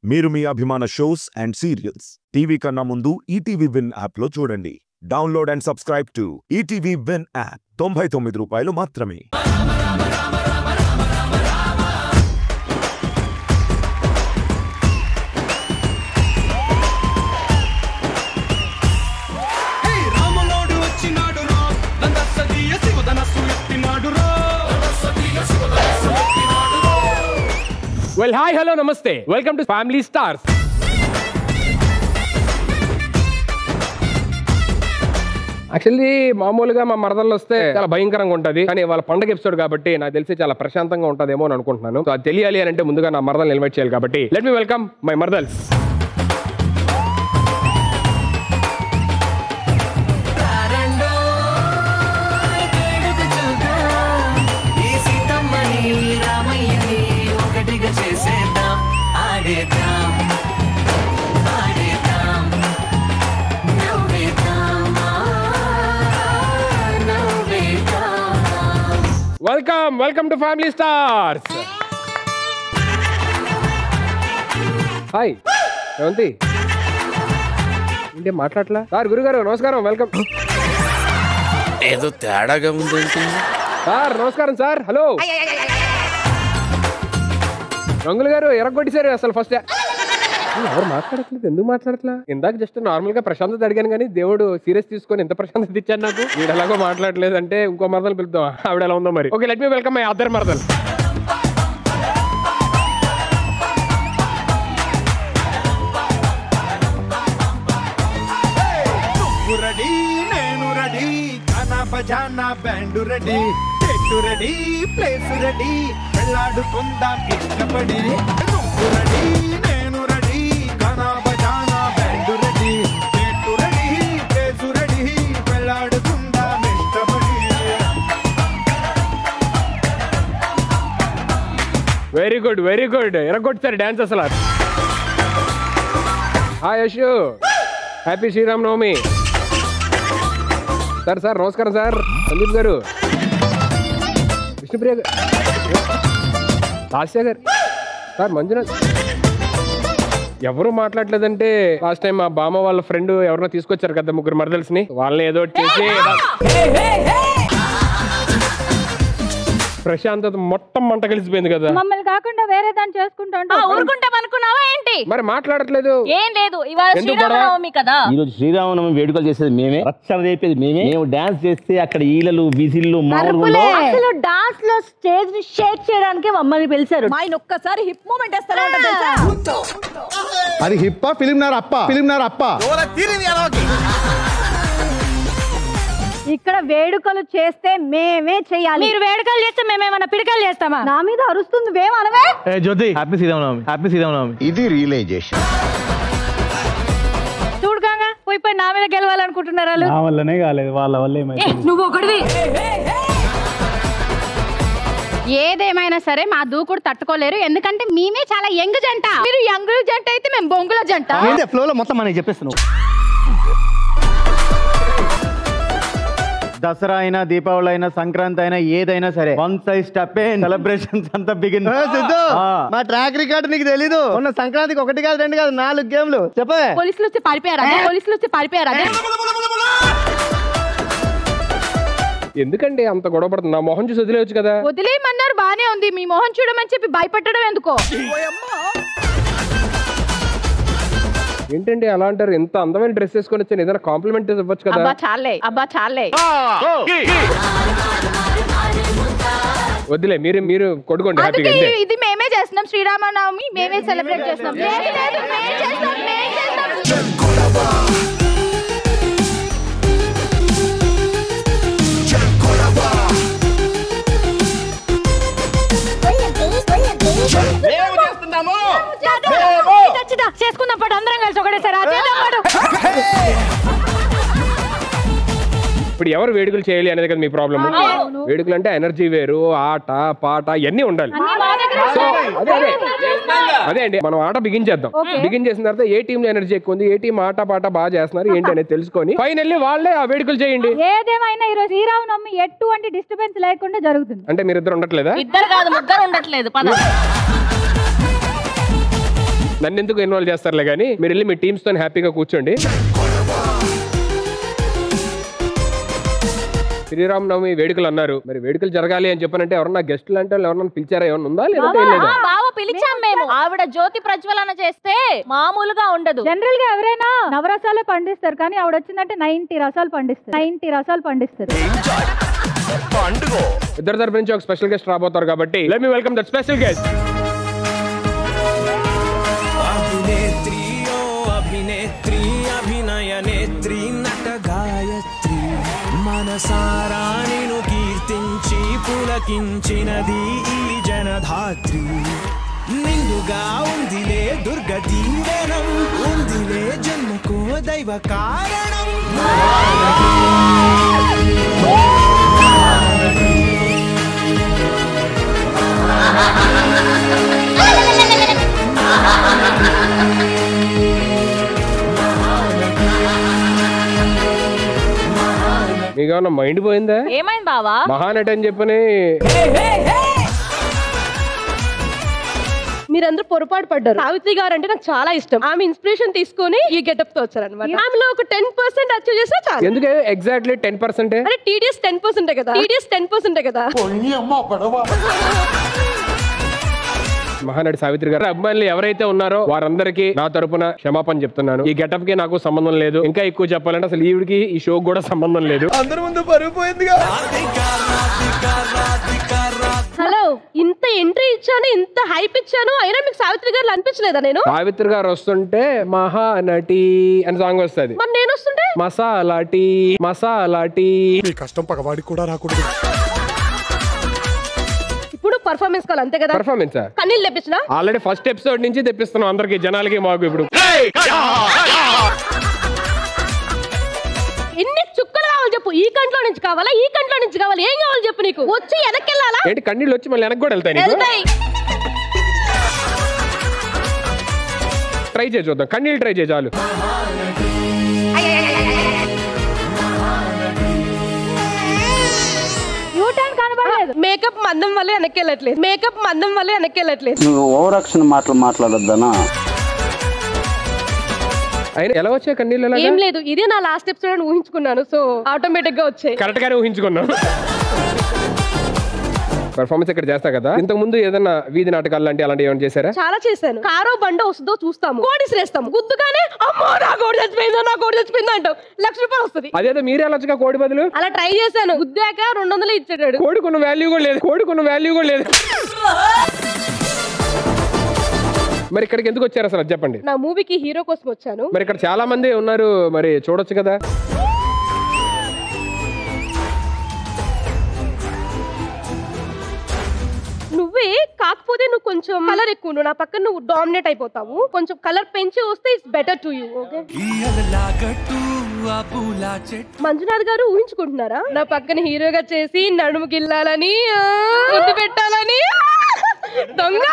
మీరు మీ అభిమాన shows and serials TV కన్నా ముందు ఈటీవీ విన్ యాప్లో చూడండి. Download and subscribe to ETV win app. 99 రూపాయలు మాత్రమే. Well, hi, hello, namaste. Welcome to Family Stars. Actually మామూలుగా మా మరదలు వస్తే చాలా భయంకరంగా ఉంటది, కానీ వాళ్ళ పండగ ఎపిసోడ్ కాబట్టి నాకు తెలిసి చాలా ప్రశాంతంగా ఉంటదేమో అని అనుకుంటున్నాను. సో అది తెలియాలి అని అంటే ముందుగా నా మరదల్ని ఇన్వైట్ చేయాలి కాబట్టి లెట్ మీ వెల్కమ్ మై మరదల్స్. Welcome to family Stars. Hi Revanthi, ఇంటే మాట్లాడలా? సార్ గురుగారు నమస్కారం, వెల్కమ్. ఏదో తేడాగా ఉంది సార్. నమస్కారం సార్. హలో రంగులు గారు, ఎరగొట్టేశారు అసలు ఫస్ట్. ఎవరు మాట్లాడట్లేదు, ఎందుకు మాట్లాడట్లా? ఇందాక జస్ట్ నార్మల్ గా ప్రశాంతత అడిగాను, కానీ దేవుడు సీరియస్ తీసుకొని ఎంత ప్రశాంతత ఇచ్చాను నాకు. వీడు ఎలాగో మాట్లాడలేదు అంటే ఇంకో మరదలు పిలుద్దాం, ఆవిడ ఎలా ఉందో మరి. Okay, let me welcome my other మరదల్. రెడీ, నేను రెడీ, గానా బజానా బ్యాండ్ రెడీ, చెట్టు రెడీ, ప్లేస్ రెడీ, వెళ్ళాడుకుందాం ఇష్టపడి. నువ్వు రెడీ, నేను రెడీ, గానా బజానా బ్యాండ్ రెడీ, చెట్టు రెడీ, ప్లేస్ రెడీ, వెళ్ళాడుకుందాం ఇష్టపడి. Very good, very good. ఎరగొట్టారు డాన్స్ అసలు. Hi Yashu, happy Sriram Navami. Sir sir నమస్కారం సార్. సందీప్ గారు, విష్ణుప్రియ గారు, లాస్య గారు, సార్ మంజునాథ్. ఎవరు మాట్లాడలేదంటే లాస్ట్ టైం మా బామ్మ వాళ్ళ ఫ్రెండ్ ఎవరినో తీసుకొచ్చారు కదా, ముగ్గురు మరదల్స్ ని. వాళ్ళని ఏదో చేసి ప్రశాంతత మొత్తం మంట కలిసిపోయింది కదా. మమ్మల్ని కాకుండా వేరే దాన్ని చేసుకుంటా ఊరుకుంటాం అనుకున్నావా ఏంటి? మరి మాట్లాడట్లేదు. ఏం లేదు, ఇవాళ శ్రీరామనవమి కదా. ఈ రోజు శ్రీరామనవమి వేడుకలు చేసేది మేమే, రచ్చన రేపేది మేమే. మేము డాన్స్ చేస్తే అక్కడ ఈలలు విజిల్లు మామూలు. అసలు డాన్స్ లో స్టేజ్ ని షేక్ చేయడానికి మమ్మల్ని పిలిచారు. మా ఆయన ఒక్కసారి హిప్ మూమెంట్ వేస్తారా తెలుసా? అది హిప్పా ఫిలింనార్ అప్ప, ఫిలింనార్ అప్ప. ఇక్కడ వేడుకలు చేస్తే మేమే చెయ్యాలి. మీరు వేడుకలు చేస్తే మేమేమన్నా పిడకలు చేస్తామా? నా మీద అరుస్తుంది వేమనవే. జ్యోతి, హ్యాపీ శ్రీరామనవమి, హ్యాపీ శ్రీరామనవమి. ఇది రియలైజేషన్. చూడగా పోయి నా మీద గెలవాలనుకుంటున్నారు. నా వల్లనే కాలేదు, వాళ్ళ వల్ల ఏమైంది? నువ్వు ఒకటివి. ఏదేమైనా సరే మా దూకుడు తట్టుకోలేరు, ఎందుకంటే మేమే చాలా యంగ్ జంట. మీరు యంగ్ జంట అయితే మేము బొంగుల జంట. ఫ్లోలో మొత్తం మనకి చెప్పేస్తున్నావు. దసరా అయినా, దీపావళి అయినా, సంక్రాంతి అయినా, ఏదైనా సరే వన్ సైజ్ స్టెప్ సెలబ్రేషన్స్ అంతా బిగిన్. మా ట్రాక్ రికార్డ్ నీకు తెలీదు. ఉన్న సంక్రాంతికి 1 కాదు 2 కాదు 4 గేమ్లు చెప్పే. పోలీసులు వచ్చి పారిపోయారా? ఎందుకండి అంత గొడవ పడుతుంది? నా మొహం చూసి వదిలేవచ్చు కదా. వదిలేయమన్నారు, బానే ఉంది. మీ మొహం చూడమని చెప్పి భయపెట్టడం ఎందుకో? ఏంటండి అలా అంటారు? ఎంత అందమైన డ్రెస్ వేసుకొని వచ్చాను, ఏదైనా కాంప్లిమెంట్ ఇవ్వచ్చు కదా. వద్దులే, మీరు కొడుకోండి హ్యాపీగా. ఇది మేమే చేస్తున్నాం, శ్రీరామనవమి మేమే సెలబ్రేట్ చేస్తున్నాం. చేసుకుందాం పాటు అందరం కలిసి ఒకటేసారి. ఇప్పుడు ఎవరు వేడుకలు చేయాలి అనేది కదా మీ ప్రాబ్లమ్. వేడుకలు అంటే ఎనర్జీ వేరు, ఆట పాట ఇవన్నీ ఉండాలి. సో అదే అండి, మనం ఆట బిగిన్ చేద్దాం. బిగిన్ చేసిన తర్వాత ఏ టీమ్ లో ఎనర్జీ ఎక్కువ ఉంది, ఏ టీం ఆట పాట బాగా చేస్తున్నారు ఏంటి అనేది తెలుసుకొని ఫైనల్లీ వాళ్ళే ఆ వేడుకలు చేయండి. ఏదేమైనా ఈ రోజు శ్రీరామనవమి ఎటువంటి డిస్టర్బెన్స్ లేకుండా జరుగుతుంది. అంటే మీరు ఇద్దరు ఉండట్లేదా? ఇద్దరు కాదు, ముగ్గురు ఉండట్లేదు. నన్ను ఎందుకు ఇన్వాల్వ్ చేస్తారులే కానీ మీరు వెళ్ళి మీ టీమ్స్ తో హ్యాపీగా కూర్చోండి. శ్రీరామనవమి వేడుకలు అన్నారు, మరి వేడుకలు జరగాలి అని చెప్పానంటే ఎవరన్నా గెస్టులు అంటే ఎవరన్నా పిలిచారా, ఏమన్నా ఉందా లేదంటే పిలిచాం మేము. ఆవిడ జ్యోతి ప్రజ్వలన చేస్తే మామూలుగా ఉండదు. జనరల్ గా ఎవరైనా నవరసాలే పండిస్తారు, కానీ ఆవిడ వచ్చిందంటే 90 రసాలు పండిస్తారు. ఇద్దరు తరపు నుంచి ఒక స్పెషల్ గెస్ట్ రాబోతారు కాబట్టి let me welcome that special guest. అభినేత్రి అభినయ నేత్రి నట గాయత్రి మనసారా నిను కీర్తించి పులకించినది ఈ జనధాత్రి. నిండుగా ఉందిలే దుర్గ దీవెనం, ఉందిలే జన్మకో దైవ కారణం. మీకేమన్నా మైండ్ పోయిందా? ఏమైంది బావా? మహానటి అని చెప్పని మీరందరూ పొరపాటు పడ్డారు. సావిత్రి గారు అంటే నాకు చాలా ఇష్టం. ఆమె ఇన్స్పిరేషన్ తీసుకొని ఈ గెటప్ తో వచ్చారన్నమాట. ఆమెలో ఒక 10% అచీవ్ చేస్తే చాలు. ఎందుకే ఎగ్జాక్ట్లీ 10%? అంటే TDS 10% కదా. TDS 10% కదా. మహానటి సావిత్రి గారు అభిమానులు ఎవరైతే ఉన్నారో వారందరికీ నా తరపున క్షమాపణ చెప్తున్నాను. ఈ గెటప్ కి నాకు సంబంధం లేదు. ఇంకా ఎక్కువ చెప్పాలంటే అసలు ఈవిడికి ఈ షో కూడా సంబంధం లేదు. అందరి ముందు పరుగు హలో, ఇంత ఎంట్రీ ఇచ్చాను, ఇంత హైప్ ఇచ్చాను, అయినా మీకు సావిత్రి గారు అనిపించలేదా? నేను సావిత్రి గారు వస్తుంటే మహానటి అని సాంగ్ వస్తుంది, మరి నేను వస్తుంటే మసాలా టీ. కష్టం పగవాడికి కూడా రాకూడదు. ఇప్పుడు పర్ఫార్మెన్స్ కావాలి అంతే కదా. పర్ఫార్మెన్స్ కన్నీళ్ళు తెప్పించిన ఆల్రెడీ ఫస్ట్ ఎపిసోడ్ నుంచి తెప్పిస్తున్నాం అందరికి, జనాలకి మాకు. ఇప్పుడు ఎన్ని చుక్కలు కావాలి చెప్పు. ఈ కంట్లో నుంచి కావాలా, ఈ కంట్లో నుంచి కావాలి, ఏం కావాలి చెప్పు. నీకు వచ్చి వెనక్కి వెళ్ళాలా? ఏంటి కన్నీళ్ళు వచ్చి మళ్ళీ వెనక్కి కూడా వెళ్తాయి? ట్రై చేయి చూద్దాం, కన్నీళ్ళు ట్రై చేయి చాలు. మేకప్ మందం వల్ల వెనక్కి వెళ్ళట్లేదు. నువ్వు ఓవర్ యాక్షన్ మాట్లాడొద్దనా? అయినా ఎలా వచ్చాయి కన్నీళ్ళు? ఏం లేదు, ఇదే నా లాస్ట్ ఎపిసోడ్ అని ఊహించుకున్నాను, సో ఆటోమేటిక్ గా వచ్చాయి. కరెక్ట్ గానే ఊహించుకున్నాం. పర్ఫార్మెన్స్ ఇక్కడ చేస్తా కదా. ఇంతకు ముందు ఏదైనా వీధి నాటకాలు లాంటి అలాంటి ఏమైనా చేశారా? చాలా చేశాను. కారో బండ వస్తుందో చూస్తాము, కోడిసిరేస్తాము, గుద్దుగానే అమ్మో నా కోడి చచ్చిపోయిందో అంటావు, ₹1,00,000 వస్తుంది. అదేదో మీరే వెళ్ళొచ్చుగా కోడి బదులు. అలా ట్రై చేశాను, గుద్దాక 200 ఇచ్చాడు. కోడికున్న వాల్యూ కూడా లేదు. మరి ఇక్కడికి ఎందుకు వచ్చారు అసలు చెప్పండి. నా మూవీకి హీరో కోసం వచ్చాను. మరి ఇక్కడ చాలా మంది ఉన్నారు, మరి చూడొచ్చు కదా. నువ్వే కాకపోతే నువ్వు కొంచెం కలర్ ఎక్కువ, నువ్వు నా పక్కన నువ్వు డామినేట్ అయిపోతావు. కొంచెం కలర్ పెంచి వస్తే it's better to you. Okay, Manjunath గారు ఊహించుకుంటున్నారా నా పక్కన హీరోగా చేసి నడుము గిల్లాలని, ముద్దు పెట్టాలని? దొంగ.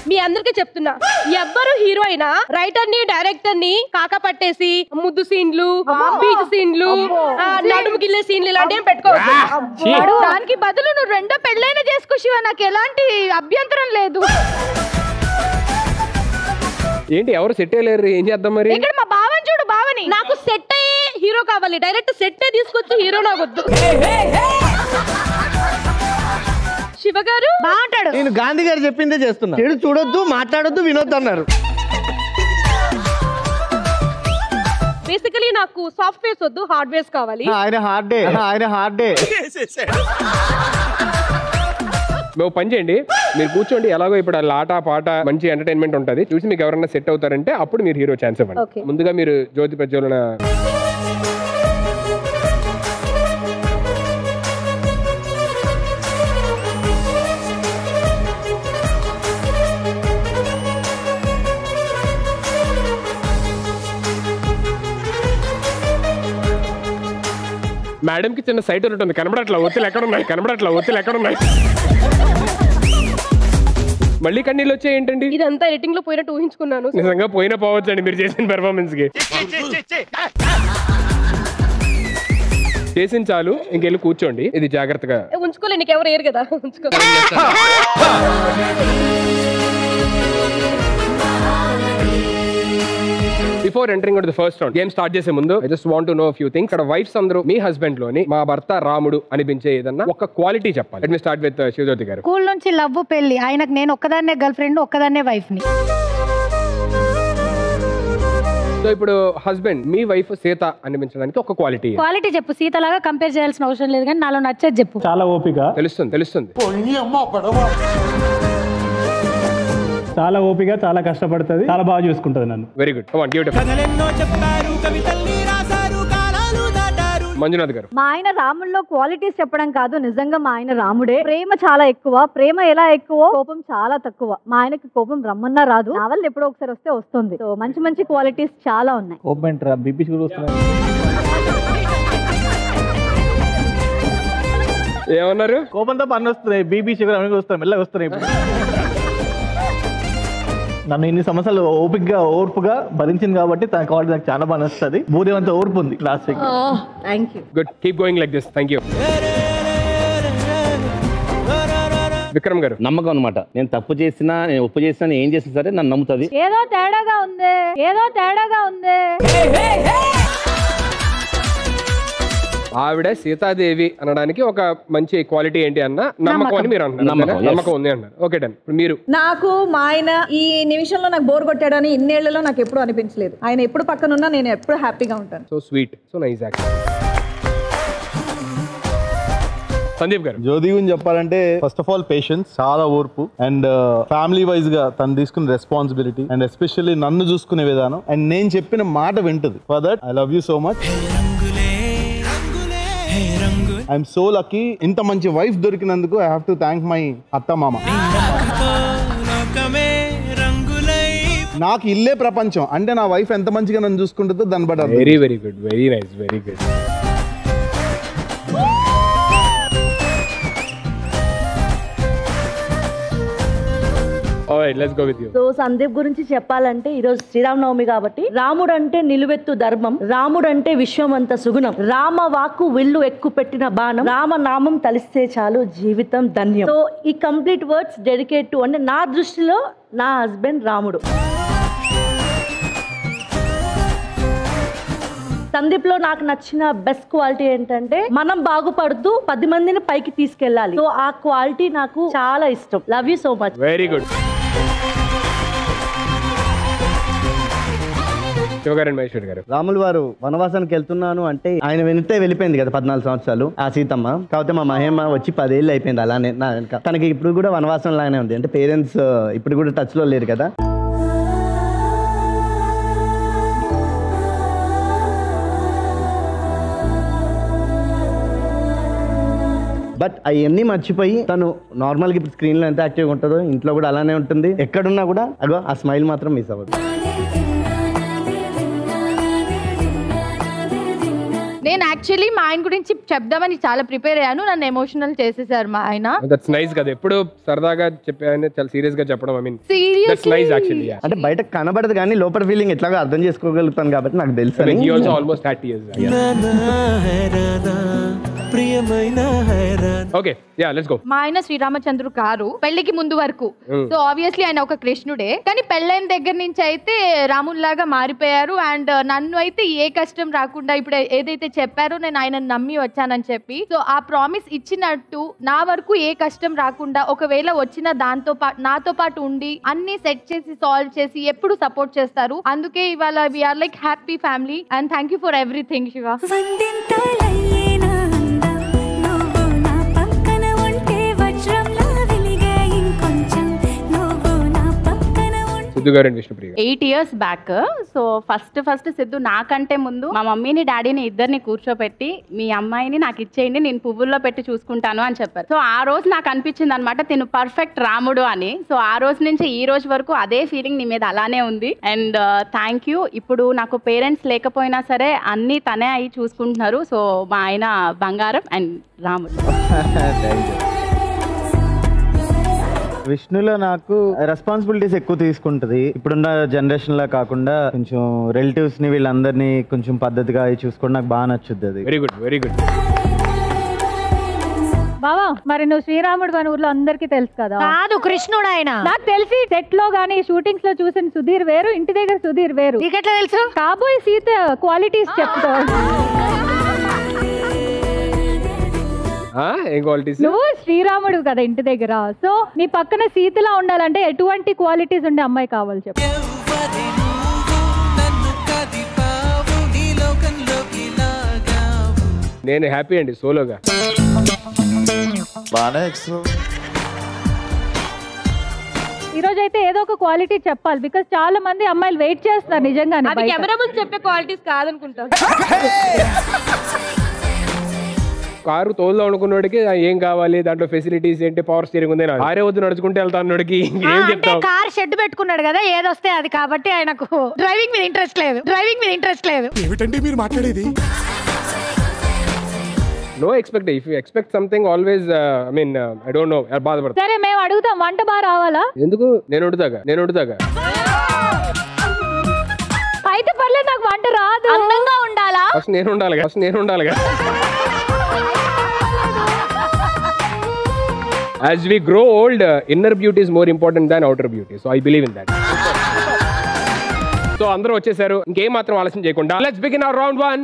మీ అందరికీ చెప్తున్నా, ఎవ్వరు హీరో అయినా రైటర్ ని డైరెక్టర్ ని కాక పట్టేసి ముద్దు సీన్లు, బీచ్ సీన్లు, నడుము గిల్లే సీన్లు ఇలాంటివి పెట్టుకోవచ్చు. దానికి బదులు నువ్వు 2 పెళ్ళైనా చేసుకో శివ, నాకు ఎలాంటి అభ్యంతరం లేదు. ఏంటి ఎవరు సెట్ అయ్యలేరు, ఏం చేద్దాం మరి? ఇక్కడ మా బావని చూడు, బావని. నాకు సెట్ అయ్యే హీరో కావాలి, డైరెక్ట్ సెట్ తీసుకొచ్చి హీరో నాకు వద్దు. శివ గారు బాగుంటాడు. నేను గాంధీ గారు చెప్పిందే చేస్తున్నా. చెడు చూడొద్దు, మాట్లాడొద్దు, వినొద్దు అన్నారు. బేసికలీ నాకు సాఫ్ట్వేర్స్ వద్దు, హార్డ్వేర్స్ కావాలి. ఆయన హార్డ్ డే. మేము పని చేయండి, మీరు కూర్చోండి. ఎలాగో ఇప్పుడు ఆట పాట మంచి ఎంటర్టైన్మెంట్ ఉంటుంది, చూసి మీకు ఎవరైనా సెట్ అవుతారంటే అప్పుడు మీరు హీరో ఛాన్స్ ఇవ్వండి. ముందుగా మీరు జ్యోతి ప్రజ్వలన మేడం కి చిన్న సైట్ ఉంటుంది, కనబడట్లా ఒత్తులు ఎక్కడున్నాయి. మళ్ళీ కన్నీళ్ళు వచ్చాయి ఏంటండి? ఇదంతా ఎడిటింగ్ లో పోయినట్టు ఊహించుకున్నాను. నిజంగా పోయినా పోవచ్చండి మీరు చేసిన పెర్ఫార్మెన్స్ కి. చేసింది చాలు, ఇంకెళ్ళి కూర్చోండి. ఇది జాగ్రత్తగా ఉంచుకోలే, నీకు ఎవరు ఏరు కదా, ఉంచుకో. Before entering the first round game start చేసే ముందు I just want to know few things. ఇక్కడ వైఫ్స్ అందరూ మీ హస్బెండ్ లోని మా భర్త రాముడు అనిపించే ఏదన్నా ఒక క్వాలిటీ చెప్పాలి. Let me start with Shivajyothi garu. School నుంచి లవ్, పెళ్లి, ఆయనకు నేను ఒక్కదాన్నే గర్ల్ ఫ్రెండ్, ఒక్కదాన్నే వైఫ్ ని. సో ఇప్పుడు హస్బెండ్ మీ వైఫ్ సీత అనిపించడానికి ఒక క్వాలిటీ చెప్పు. సీతలాగా కంపేర్ చేయాల్సిన అవసరం లేదు, కానీ నాలో నచ్చేది చెప్పు. చాలా ఓపిక, తెలుస్తుంది. చాలా ఓపిక, చాలా కష్టపడుతుంది, చాలా బాగా చూసుకుంటది నన్ను. Very good. Come on, give it up. కథలెన్నో చెప్పారు, కవితల్ని రాశారు, కాలాలు దాటారు. మంజునాథ్ గారు. మా ఆయన రాముల్లో క్వాలిటీస్ చెప్పడం కాదు, నిజంగా మా ఆయన రాముడే. ప్రేమ చాలా ఎక్కువ. ప్రేమ ఎలా ఎక్కువ, కోపం చాలా తక్కువ. మా ఆయనకి కోపం రమ్మన్నా రాదు, నా వల్ల ఎప్పుడో ఒకసారి వస్తే వస్తుంది. సో మంచి మంచి క్వాలిటీస్ చాలా ఉన్నాయి. కోపం ఏంట్రా, బీపీ కూడా వస్తుంది. ఏమన్నారు? కోపంతో పని వస్తున్నాయి, బీపీ షుగర్ అవన్నీ వస్తాయి, మెల్లగా వస్తున్నాయి. ఇప్పుడు నన్ను ఇన్ని సంవత్సరాలు ఓర్పుగా భరించింది కాబట్టి తన క్వాలిటీ నాకు చాలా బాగా నచ్చుతుంది. బోధేవంత ఓర్పు ఉంది class. Thank you. Good, keep going like this. Thank you. Vikram గారు. నమ్మకం అనమాట. నేను తప్పు చేసినా, నేను ఒప్పు చేసినా, ఏం చేసినా సరే నన్ను నమ్ముతుంది. ఏదో తేడాగా ఉంది. ఆవిడ సీతాదేవి అనడానికి ఒక మంచి క్వాలిటీ ఏంటి అన్న నమ్మకం అని మీరు అంటున్నారు. నమ్మకం ఉంది అన్నారు. Okay done. మీరు. నాకు మా ఆయన ఈ నిమిషంలో నాకు బోర్ కొట్టాడని ఇన్నేళ్లలో నాకు ఎప్పుడు అనిపించలేదు. ఆయన ఎప్పుడు పక్కనున్నా నేను ఎప్పుడు హ్యాపీగా ఉంటాను. So sweet, so nice actually. Sandeep గారు. జ్యోతి గురించి చెప్పాలంటే ఫస్ట్ ఆఫ్ ఆల్ పేషెన్స్, చాలా ఓర్పు, అండ్ ఫ్యామిలీ వైజ్ గా తను తీసుకున్న రెస్పాన్సిబిలిటీ, అండ్ ఎస్పెషల్లీ నన్ను చూసుకునే విధానం, అండ్ నేను చెప్పిన మాట వింటది. For that I love you so much. I'm so lucky. ఇంత మంచి వైఫ్ దొరికినందుకు I have to thank my అత్త మామ. నాకు ఇల్లే ప్రపంచం. అంటే నా వైఫ్ ఎంత మంచిగా నన్ను చూసుకుంటుందో దాన్ని బట్టి. Very very good, very nice, very good. So Sandeep గురించి చెప్పాలంటే ఈరోజు శ్రీరామనవమి కాబట్టి, రాముడు అంటే నిలువెత్తు ధర్మం, రాముడు అంటే విశ్వమంత సుగుణం, రామ వాక్కు విల్లు ఎక్కు పెట్టిన బాణం, రామనామం తలిస్తే చాలు జీవితం ధన్యం. సో ఈ కంప్లీట్ వర్డ్స్ డెడికేట్ టు, అంటే నా దృష్టిలో నా హస్బెండ్ రాముడు. సందీప్ లో నాకు నచ్చిన బెస్ట్ క్వాలిటీ ఏంటంటే మనం బాగుపడుతూ 10 మందిని పైకి తీసుకెళ్ళాలి. సో ఆ క్వాలిటీ నాకు చాలా ఇష్టం. Love you so much. Very good. శివగారు, మహేశ్వరి గారు. రాములు వారు వనవాసానికి వెళ్తున్నాను అంటే ఆయన వెంటే వెళ్ళిపోయింది కదా 14 సంవత్సరాలు ఆ సీతమ్మ. కాకపోతే మా మహేమ వచ్చి 10 ఏళ్ళు అయిపోయింది అలానే నా వెనక. తనకి ఇప్పుడు కూడా వనవాసం లాగానే ఉంది. అంటే పేరెంట్స్ ఇప్పుడు కూడా టచ్ లో లేరు కదా. బట్ అవన్నీ మర్చిపోయి తను నార్మల్ గా ఇప్పుడు స్క్రీన్ లో ఎంత యాక్టివ్గా ఉంటుందో ఇంట్లో కూడా అలానే ఉంటుంది. ఎక్కడున్నా కూడా అగో ఆ స్మైల్ మాత్రం మిస్ అవ్వదు. నేను యాక్చువల్లీ మా ఆయన గురించి చెప్దామని చాలా ప్రిపేర్ అయ్యాను, నన్ను ఎమోషనల్ చేసేసారు మా ఆయన. దట్స్ నైస్ కదా, ఎప్పుడు సరదాగా చెప్పాను, చాలా సీరియస్ గా చెప్పడం. I mean that's nice actually. అంటే బయట కనబడదు కానీ లోపల ఫీలింగ్ ఎట్లాగా అర్థం చేసుకోగలుగుతాను కాబట్టి నాకు తెలుసు. హి also almost 30 years. Okay, yeah let's go. మా ఆయన శ్రీరామచంద్రుడు గారు పెళ్లికి ముందు వరకు, సో ఆబ్వియస్లీ ఆయన ఒక కృష్ణుడే, కానీ పెళ్ళైన దగ్గర నుంచి అయితే రాముల్లాగా మారిపోయారు. అండ్ నన్ను అయితే ఏ కష్టం రాకుండా ఇప్పుడు ఏదైతే చెప్పారో నేను ఆయన నమ్మి వచ్చానని చెప్పి, సో ఆ ప్రామిస్ ఇచ్చినట్టు నా వరకు ఏ కష్టం రాకుండా, ఒకవేళ వచ్చిన దాంతో పాటు నాతో పాటు ఉండి అన్ని సెట్ చేసి సాల్వ్ చేసి ఎప్పుడు సపోర్ట్ చేస్తారు. అందుకే ఇవాళ we are like happy family and thank you for everything Shiva. Siddhu garu and Vishnupriya. 8 years back, so first Siddhu నాకంటే ముందు మా మమ్మీని డాడీని ఇద్దరిని కూర్చోపెట్టి మీ అమ్మాయిని నాకు ఇచ్చేయండి, నేను పువ్వుల్లో పెట్టి చూసుకుంటాను అని చెప్పారు. సో ఆ రోజు నాకు అనిపించింది అనమాట తిను పర్ఫెక్ట్ రాముడు అని. సో ఆ రోజు నుంచి ఈ రోజు వరకు అదే ఫీలింగ్ నీ మీద అలానే ఉంది. And thank you. ఇప్పుడు నాకు పేరెంట్స్ లేకపోయినా సరే అన్ని తనే అయి చూసుకుంటున్నారు. సో మా ఆయన బంగారం అండ్ రాముడు. విష్ణులో నాకు రెస్పాన్సిబిలిటీస్ ఎక్కువ తీసుకుంటది. ఇప్పుడున్న జనరేషన్ లా కాకుండా కొంచెం రిలేటివ్స్ ని వీళ్ళందరినీ కొంచెం పద్ధతిగా చూసుకోవడం నాకు బాగా నచ్చుద్ది. అది వెరీ గుడ్, వెరీ గుడ్. బావా మరి నువ్వు శ్రీరాముడు మన ఊర్లో అందరికి తెలుసు కదా. కాదు, కృష్ణుడు ఆయన. నాకు తెలిసి సెట్ లో గానీ షూటింగ్స్ లో చూసిన సుధీర్ వేరు, ఇంటి దగ్గర సుధీర్ వేరు. నీకెట్లా తెలుసు? కాబోయే సీత క్వాలిటీస్ చెప్తావు. ఏం క్వాలిటీస్? నువ్వు శ్రీరాముడు కదా ఇంటి దగ్గర, సో నీ పక్కన సీతలా ఉండాలంటే ఎటువంటి క్వాలిటీస్ ఉండే అమ్మాయి కావాలి చెప్పు. నేను హ్యాపీ అండి సోలోగా. ఈ రోజు అయితే ఏదో ఒక క్వాలిటీ చెప్పాలి, బికాస్ చాలా మంది అమ్మాయిలు వెయిట్ చేస్తారు నిజంగానే. అది కెమెరా ముందు చెప్పే క్వాలిటీస్ కాదనుకుంటా. కారు తోలుదాం అనుకున్నోడికి ఏం కావాలి, దాంట్లో ఫెసిలిటీస్ ఏంటి, పవర్ స్టీరింగ్ ఉంది, ఆరే వద్దు నడుచుకుంటే వెళ్తాన్నోడికి ఏం చెప్తావు? కార్ షెడ్ పెట్టుకున్నాడు కదా, ఏదొస్తే అది, కాబట్టి ఆయనకు డ్రైవింగ్ మీద ఇంట్రెస్ట్ లేదు. ఏమిటండి మీరు మాట్లాడేది? No expect. If you expect something always I mean I don't know బాధపడతా. సరే మేము అడుగుతాం, వంట బాగా రావాలా? ఎందుకు? నేను వండుతాగా. అయితే పర్లేదు, నాకు వంట రాదు. అందంగా ఉండాలా? ఫస్ట్ నేను ఉండాలిగా. As we grow old, inner beauty is more important than outer beauty. So I believe in that. So అందరూ వచ్చేసారు, ఇంకేం మాత్రం ఆలస్యం చేయకుండా let's begin our round 1.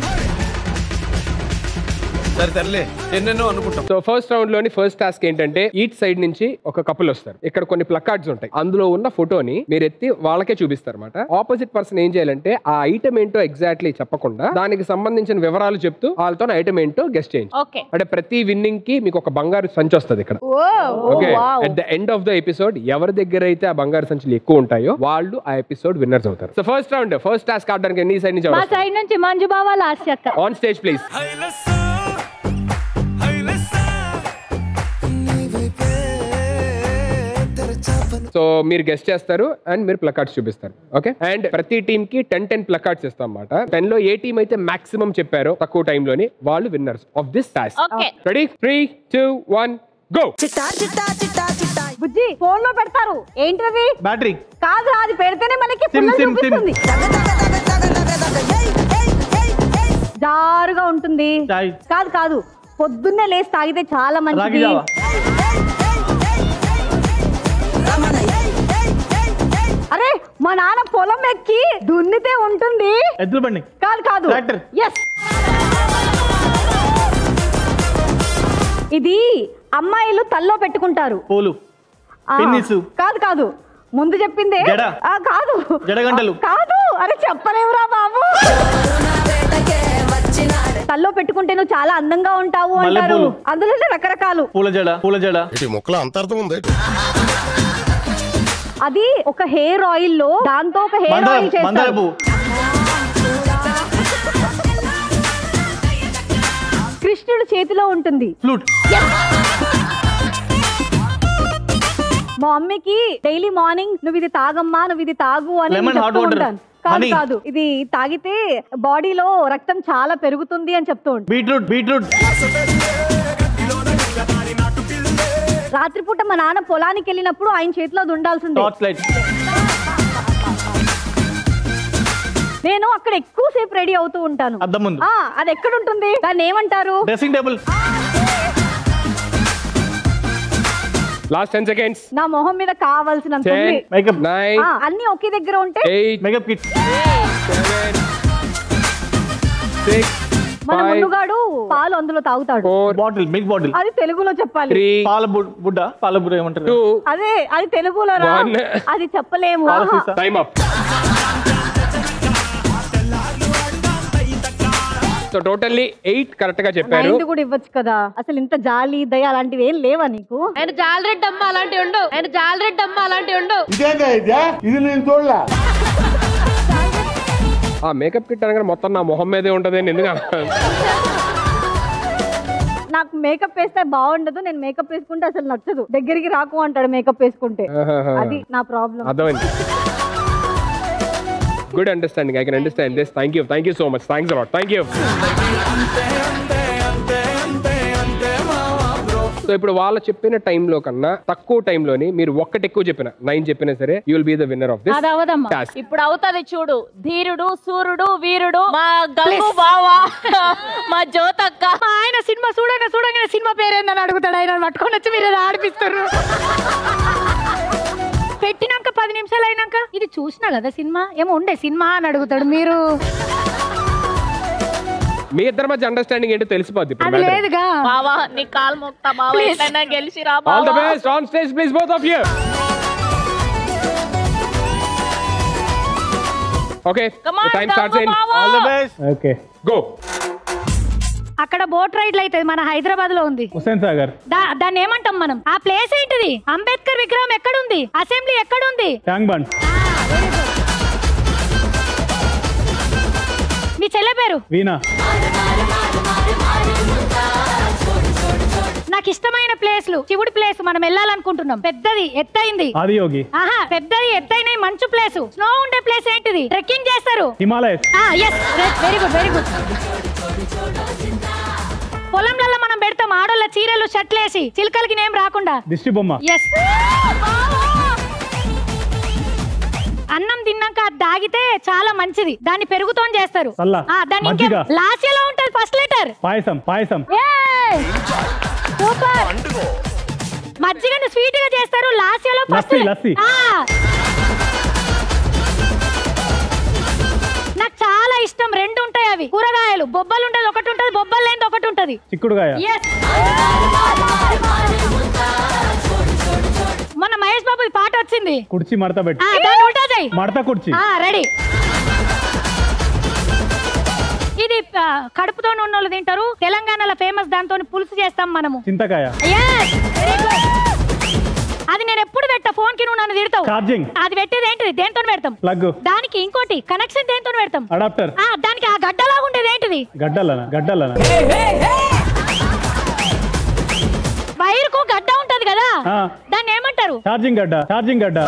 So first round లోని ఫస్ట్ టాస్క్ ఏంటంటే ఈచ్ సైడ్ నుంచి ఒక కపుల్ వస్తారు. ఇక్కడ కొన్ని ప్లకార్డ్స్ ఉంటాయి, అందులో ఉన్న ఫోటోని మీరు ఎత్తి వాళ్ళకే చూపిస్తారు అనమాట. ఆపోజిట్ పర్సన్ ఏం చేయాలంటే ఆ ఐటమ్ ఏంటో ఎగ్జాక్ట్లీ చెప్పకుండా దానికి సంబంధించిన వివరాలు చెప్తూ వాళ్ళతో ఐటమ్ ఏంటో గెస్ట్ చేయండి. అంటే ప్రతి విన్నింగ్ కి మీకు ఒక బంగారు సంచి వస్తుంది ఇక్కడ. Okay, at the end of the episode ఎవరి దగ్గర అయితే ఆ బంగారు సంచులు ఎక్కువ ఉంటాయో వాళ్ళు ఆ ఎపిసోడ్ విన్నర్స్ అవుతారు. So first round first task ఆడడానికి ఎన్ని సైడ్ నుంచి? మా సైడ్ నుంచి మంజు బావ, లాస్ట్ చెక్క. On stage please. సో మీరు గెస్ట్ చేస్తారు అండ్ మీరు ప్లకార్డ్స్ చూపిస్తారు. ఓకే, అండ్ ప్రతి టీమ్ కి 10 ప్లకార్డ్స్ ఇస్తాం అన్నమాట. 10 లో ఏ టీమ్ అయితే మాక్సిమం చెప్పారో తక్కువ టైం లోని వాళ్ళు winners of this task. Ready? 3, 2, 1 go. Bujji phone లో పెడతారు ఏంటది? బ్యాటరీ కాదు, అది పెడితేనే మనకి చూపిస్తుంది. జారుగా ఉంటుంది. కాదు, పొద్దున్నే లేసి తాగితే చాలా మంచిది. అరే మా నాన్న పొలం ఎక్కి దున్నితే ఉంటుంది. ఎద్దుల బండి. కాదు ట్రాక్టర్. ఎస్, ఇది అమ్మాయిలు తల్లో పెట్టుకుంటారు. పూలు. కాదు, ముందు చెప్పిందే. కాదు, జడగంటలు. కాదు, అరే చెప్పలేవురా బాబు. తల్లో పెట్టుకుంటే నువ్వు చాలా అందంగా ఉంటావు అంటారు. అందులోనే రకరకాలు. పూల జడ. మొక్కల అంతర్థం ఉంది. అది ఒక హెయిర్ ఆయిల్ లో దాంతో ఒక హెయిర్ ఆయిల్ చేస్తారు. కృష్ణుడు చేతిలో ఉంటుంది. ఫ్లూట్. మా మమ్మీకి డైలీ మార్నింగ్ నువ్వు ఇది తాగమ్మా, నువ్వు ఇది తాగు అని చెప్తూ ఉంటాను. కాదు, ఇది తాగితే బాడీలో రక్తం చాలా పెరుగుతుంది అని చెప్తూ ఉంటాను. బీట్రూట్. రాత్రిపూట మా నాన్న పొలానికి వెళ్ళినప్పుడు ఆయన చేతిలో అది ఉండాల్సిందే. నేను అక్కడ ఎక్కువసేపు రెడీ అవుతూ ఉంటాను. అది ఎక్కడ ఉంటుంది? దాన్ని ఏమంటారు? Dressing table. Last 10 seconds. నా మొహం మీద కావాల్సినంత అన్ని ఒకే దగ్గర ఉంటే మేకప్ కిట్. 7, 6, మన మున్నుగాడు పాలు అందులో తాగుతాడు. Bottle, milk bottle. అది తెలుగులో చెప్పాలి. పాల బుడ్డ ఏమంటారు? అదే, అది తెలుగులో రా. అది చెప్పలేము. Time up. So totally 8 correct గా చెప్పారు. 9 కూడా ఇవ్వచ్చు కదా. అసలు ఇంత జాలి దయ అలాంటివి ఏం లేవా నీకు? ఆయన జాలరెడ్డి అమ్మ అలాంటివి ఉండవు. ఇది నేను చూడలే. ఆ మేకప్ కిట్ అనగా మొత్తం నా మొహం మీదే ఉంటది. ఎందుకు నాకు మేకప్ వేస్తే బాగుండదు, నేను మేకప్ వేసుకుంటే అసలు నచ్చదు. దగ్గరికి రాకు అంటాడు మేకప్ వేసుకుంటే. అది నా ప్రాబ్లం. అర్థమైంది. Good understanding. I can understand this. Thank you so much. Thanks a lot. Thank you. So ఇప్పుడు వాళ్ళు చెప్పిన టైంలో కన్నా తక్కువ టైంలోని మీరు ఒక్కటి ఎక్కువ చెప్పిన 9 చెప్పినా సరే you will be the winner of this task. ఇప్పుడు అవుతుంది చూడు, ధీరుడు సూర్యుడు వీరుడు మా గంగు బావా మా జ్యోతక్క. ఆయన సినిమా చూడగానే సినిమా పేరేందని అడుగుతాడు, ఆయన పట్టుకొని వచ్చి మీరు ఆడిపిస్తారు. పెట్టినాక 10 నిమిషాలు అయినాక ఇది చూసినా కదా సినిమా ఏమో ఉండే సినిమా అని అడుగుతాడు. మీరు మీ ఇద్దరి మధ్య అండర్స్టాండింగ్ ఏంటో తెలిసిపోద్ది. అది లేదుగా బావా నీ కాల్ మొక్తా బావా, ఎట్లైనా గెలిచి రా బావా. All the best on stage please both of you. Okay time starts in all the best. Okay go. అక్కడ బోట్ రైడ్లు అయితే మన హైదరాబాద్ లో ఉంది హుస్సేన్ సాగర్. దాన్ని ఏమంటాం మనం? ఆ ప్లేస్ ఏంటిది? అంబేద్కర్ విగ్రహం ఎక్కడుంది? అసెంబ్లీ ఎక్కడుంది? Tank bund. మీ చెల్లె పేరు? వీణా. నాకు ఇష్టమైన ప్లేస్లు శివుడి ప్లేస్ మనం వెళ్ళాలనుకుంటున్నాం. పెద్దది ఎత్తైంది ఆదియోగి. ఆహా పెద్దది ఎత్తైన మంచు ప్లేస్, స్నో ఉండే ప్లేస్ ఏంటిది? ట్రెక్కింగ్ చేస్తారు. Himalayas. Very good very good. పొలంలలో మనం పెడతాం ఆడోళ్ళ చీరలు షర్ట్లు వేసి చిలకలకి నేమ్ రాకుండా. దిష్టి బొమ్మ. ఎస్. అన్నం తిన్నాక అది తాగితే చాలా మంచిది, దాన్ని పెరుగుతో చేస్తారు. దాన్ని లాస్యలో ఉంటది ఫస్ట్ లెటర్. పాయసం. పాయసం. సూపర్. మజ్జిగను స్వీట్ గా చేస్తారు, లాస్యలో ఫస్ట్. నాకు చాలా ఇష్టం. 2 ఉంటాయి అవి కూరగాయలు. బొబ్బలు ఉంటది ఒకటి ఉంటది, బొబ్బలు లేనిది ఒకటి ఉంటది. చిక్కుడుగాయ. మొన్న మహేష్ బాబు పాట వచ్చింది, కుర్చీ మడత పెట్టి. మడత కుర్చీ. రెడీ. ఇది కడుపుతో ఉన్న వాళ్ళు తింటారు. తెలంగాణలో ఫేమస్, దాంతో పులుసు చేస్తాం మనము. చింతకాయ. అది నేను ఎప్పుడు పెట్టా ఫోన్ కి, నువ్వు నన్ను తిడతావు. ఛార్జింగ్. అది పెట్టేది ఏంటిది? దేంతో పెడతాం? ప్లగ్. దానికి ఇంకోటి కనెక్షన్ దేంతో పెడతాం? అడాప్టర్. దానికి ఆ గడ్డలాగా ఉండేది ఏంటిది? గడ్డలనా. వైరుకు గడ్డ ఉంటది కదా, దాన్ని ఏమంటారు? ఛార్జింగ్ గడ్డ. ఛార్జింగ్ గడ్డ.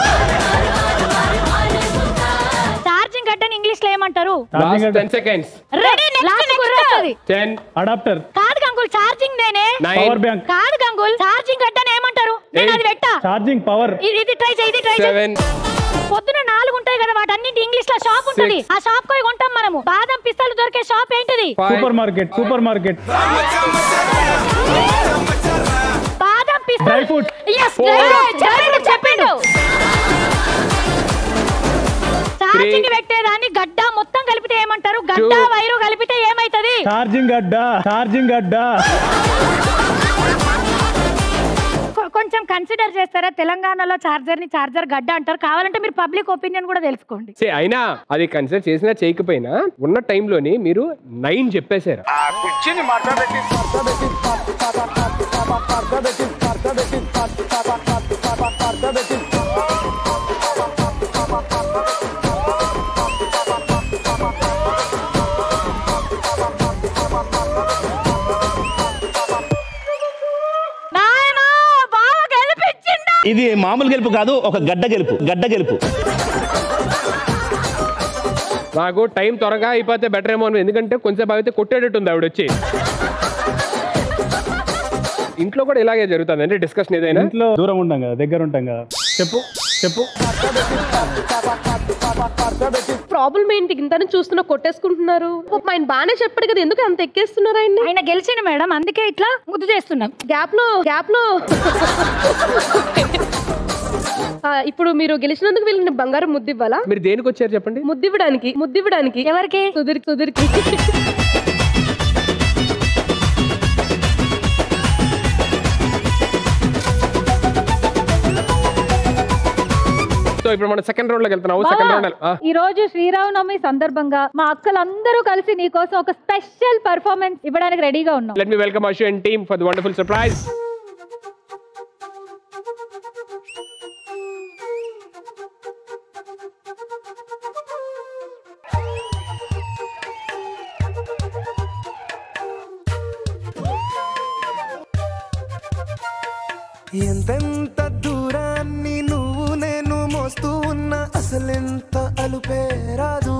ఛార్జింగ్ గడ్డని ఇంగ్లీష్ లో ఏమంటారు? 10 seconds. రెడీ. లాస్ట్ కుర్రొస్తది. 10. అడాప్టర్. కాదు గంగుల్, ఛార్జింగ్ నేనే. Power bank. కాదు గంగుల్, ఛార్జింగ్ గడ్డని ఏమంటారు? నేను అది పెట్టా. Charging power. ఇది ట్రై చేయి, ఇది ట్రై చేయి. 7. పొద్దున 4 ఉంటాయి కదా, వాటన్నింటి ఇంగ్లీష్ లో షాప్ ఉంటది. ఆ షాప్ పోయి కొంటాం మనము. బాదం పిస్తాలు దొరికే షాప్ ఏంటిది? Supermarket. Supermarket. బాదం పిస్తాలు. Dry fruit. చెప్పిండు. ఛార్జింగ్ పెట్టేదాన్ని గడ్డ మొత్తం కలిపితే ఏమంటారు? గడ్డ వైరు కలిపితే ఏమైతది? ఛార్జింగ్ గడ్డ. ఛార్జింగ్ గడ్డ. కొంచెం కన్సిడర్ చేస్తారా? తెలంగాణలో చార్జర్ ని చార్జర్ గడ్డ అంటారు. కావాలంటే మీరు పబ్లిక్ ఒపీనియన్ కూడా తెలుసుకోండి. అయినా అది కన్సిడర్ చేసినా చేయకపోయినా ఉన్న టైంలోని మీరు 9 చెప్పేశారు. ఇది మామూలు గెలుపు కాదు, ఒక గడ్డ గెలుపు. గడ్డ గెలుపు. నాకు టైం త్వరగా అయిపోతే బెటర్ ఏమో, ఎందుకంటే కొంచెం అయితే కొట్టేటట్టుంది ఆవిడ వచ్చి. ఇంట్లో కూడా ఇలాగే జరుగుతుంది అంటే డిస్కషన్ ఏదైనా. ఇంట్లో దూరం ఉంటాం కదా, దగ్గర ఉంటాం కదా. చెప్పు. ప్రాబ్లం ఏంటి? ఇంతని చూస్తున్నా కొట్టేసుకుంటున్నారు. ఆయన బానే చెప్పాడు కదా, ఎందుకు అంత ఎక్కేస్తున్నారు? ఆయన గెలిచిండు మేడం, అందుకే ఇట్లా ముద్దు చేస్తున్నాం. గ్యాప్ లో ఇప్పుడు మీరు గెలిచినందుకు వీళ్ళని బంగారం ముద్దు ఇవ్వాలా? మీరు దేనికి వచ్చారు చెప్పండి? ముద్దివ్వడానికి. ఎవరికి? సుధీర్కి. సో ఇప్పుడు మనం సెకండ్ రౌండ్ లోకి వెళ్తున్నాము. సెకండ్ రౌండ్ ఈ రోజు శ్రీరామనవమి సందర్భంగా మా అక్కలందరూ కలిసి నీకోసం ఒక స్పెషల్ పర్ఫార్మెన్స్ ఇవ్వడానికి రెడీగా ఉన్నాం. Let me welcome Ashu and team for the wonderful surprise. ఎంతెంత దూరాన్ని నువ్వు నేను మోస్తూ ఉన్నా అసలెంత అలుపే రాదు.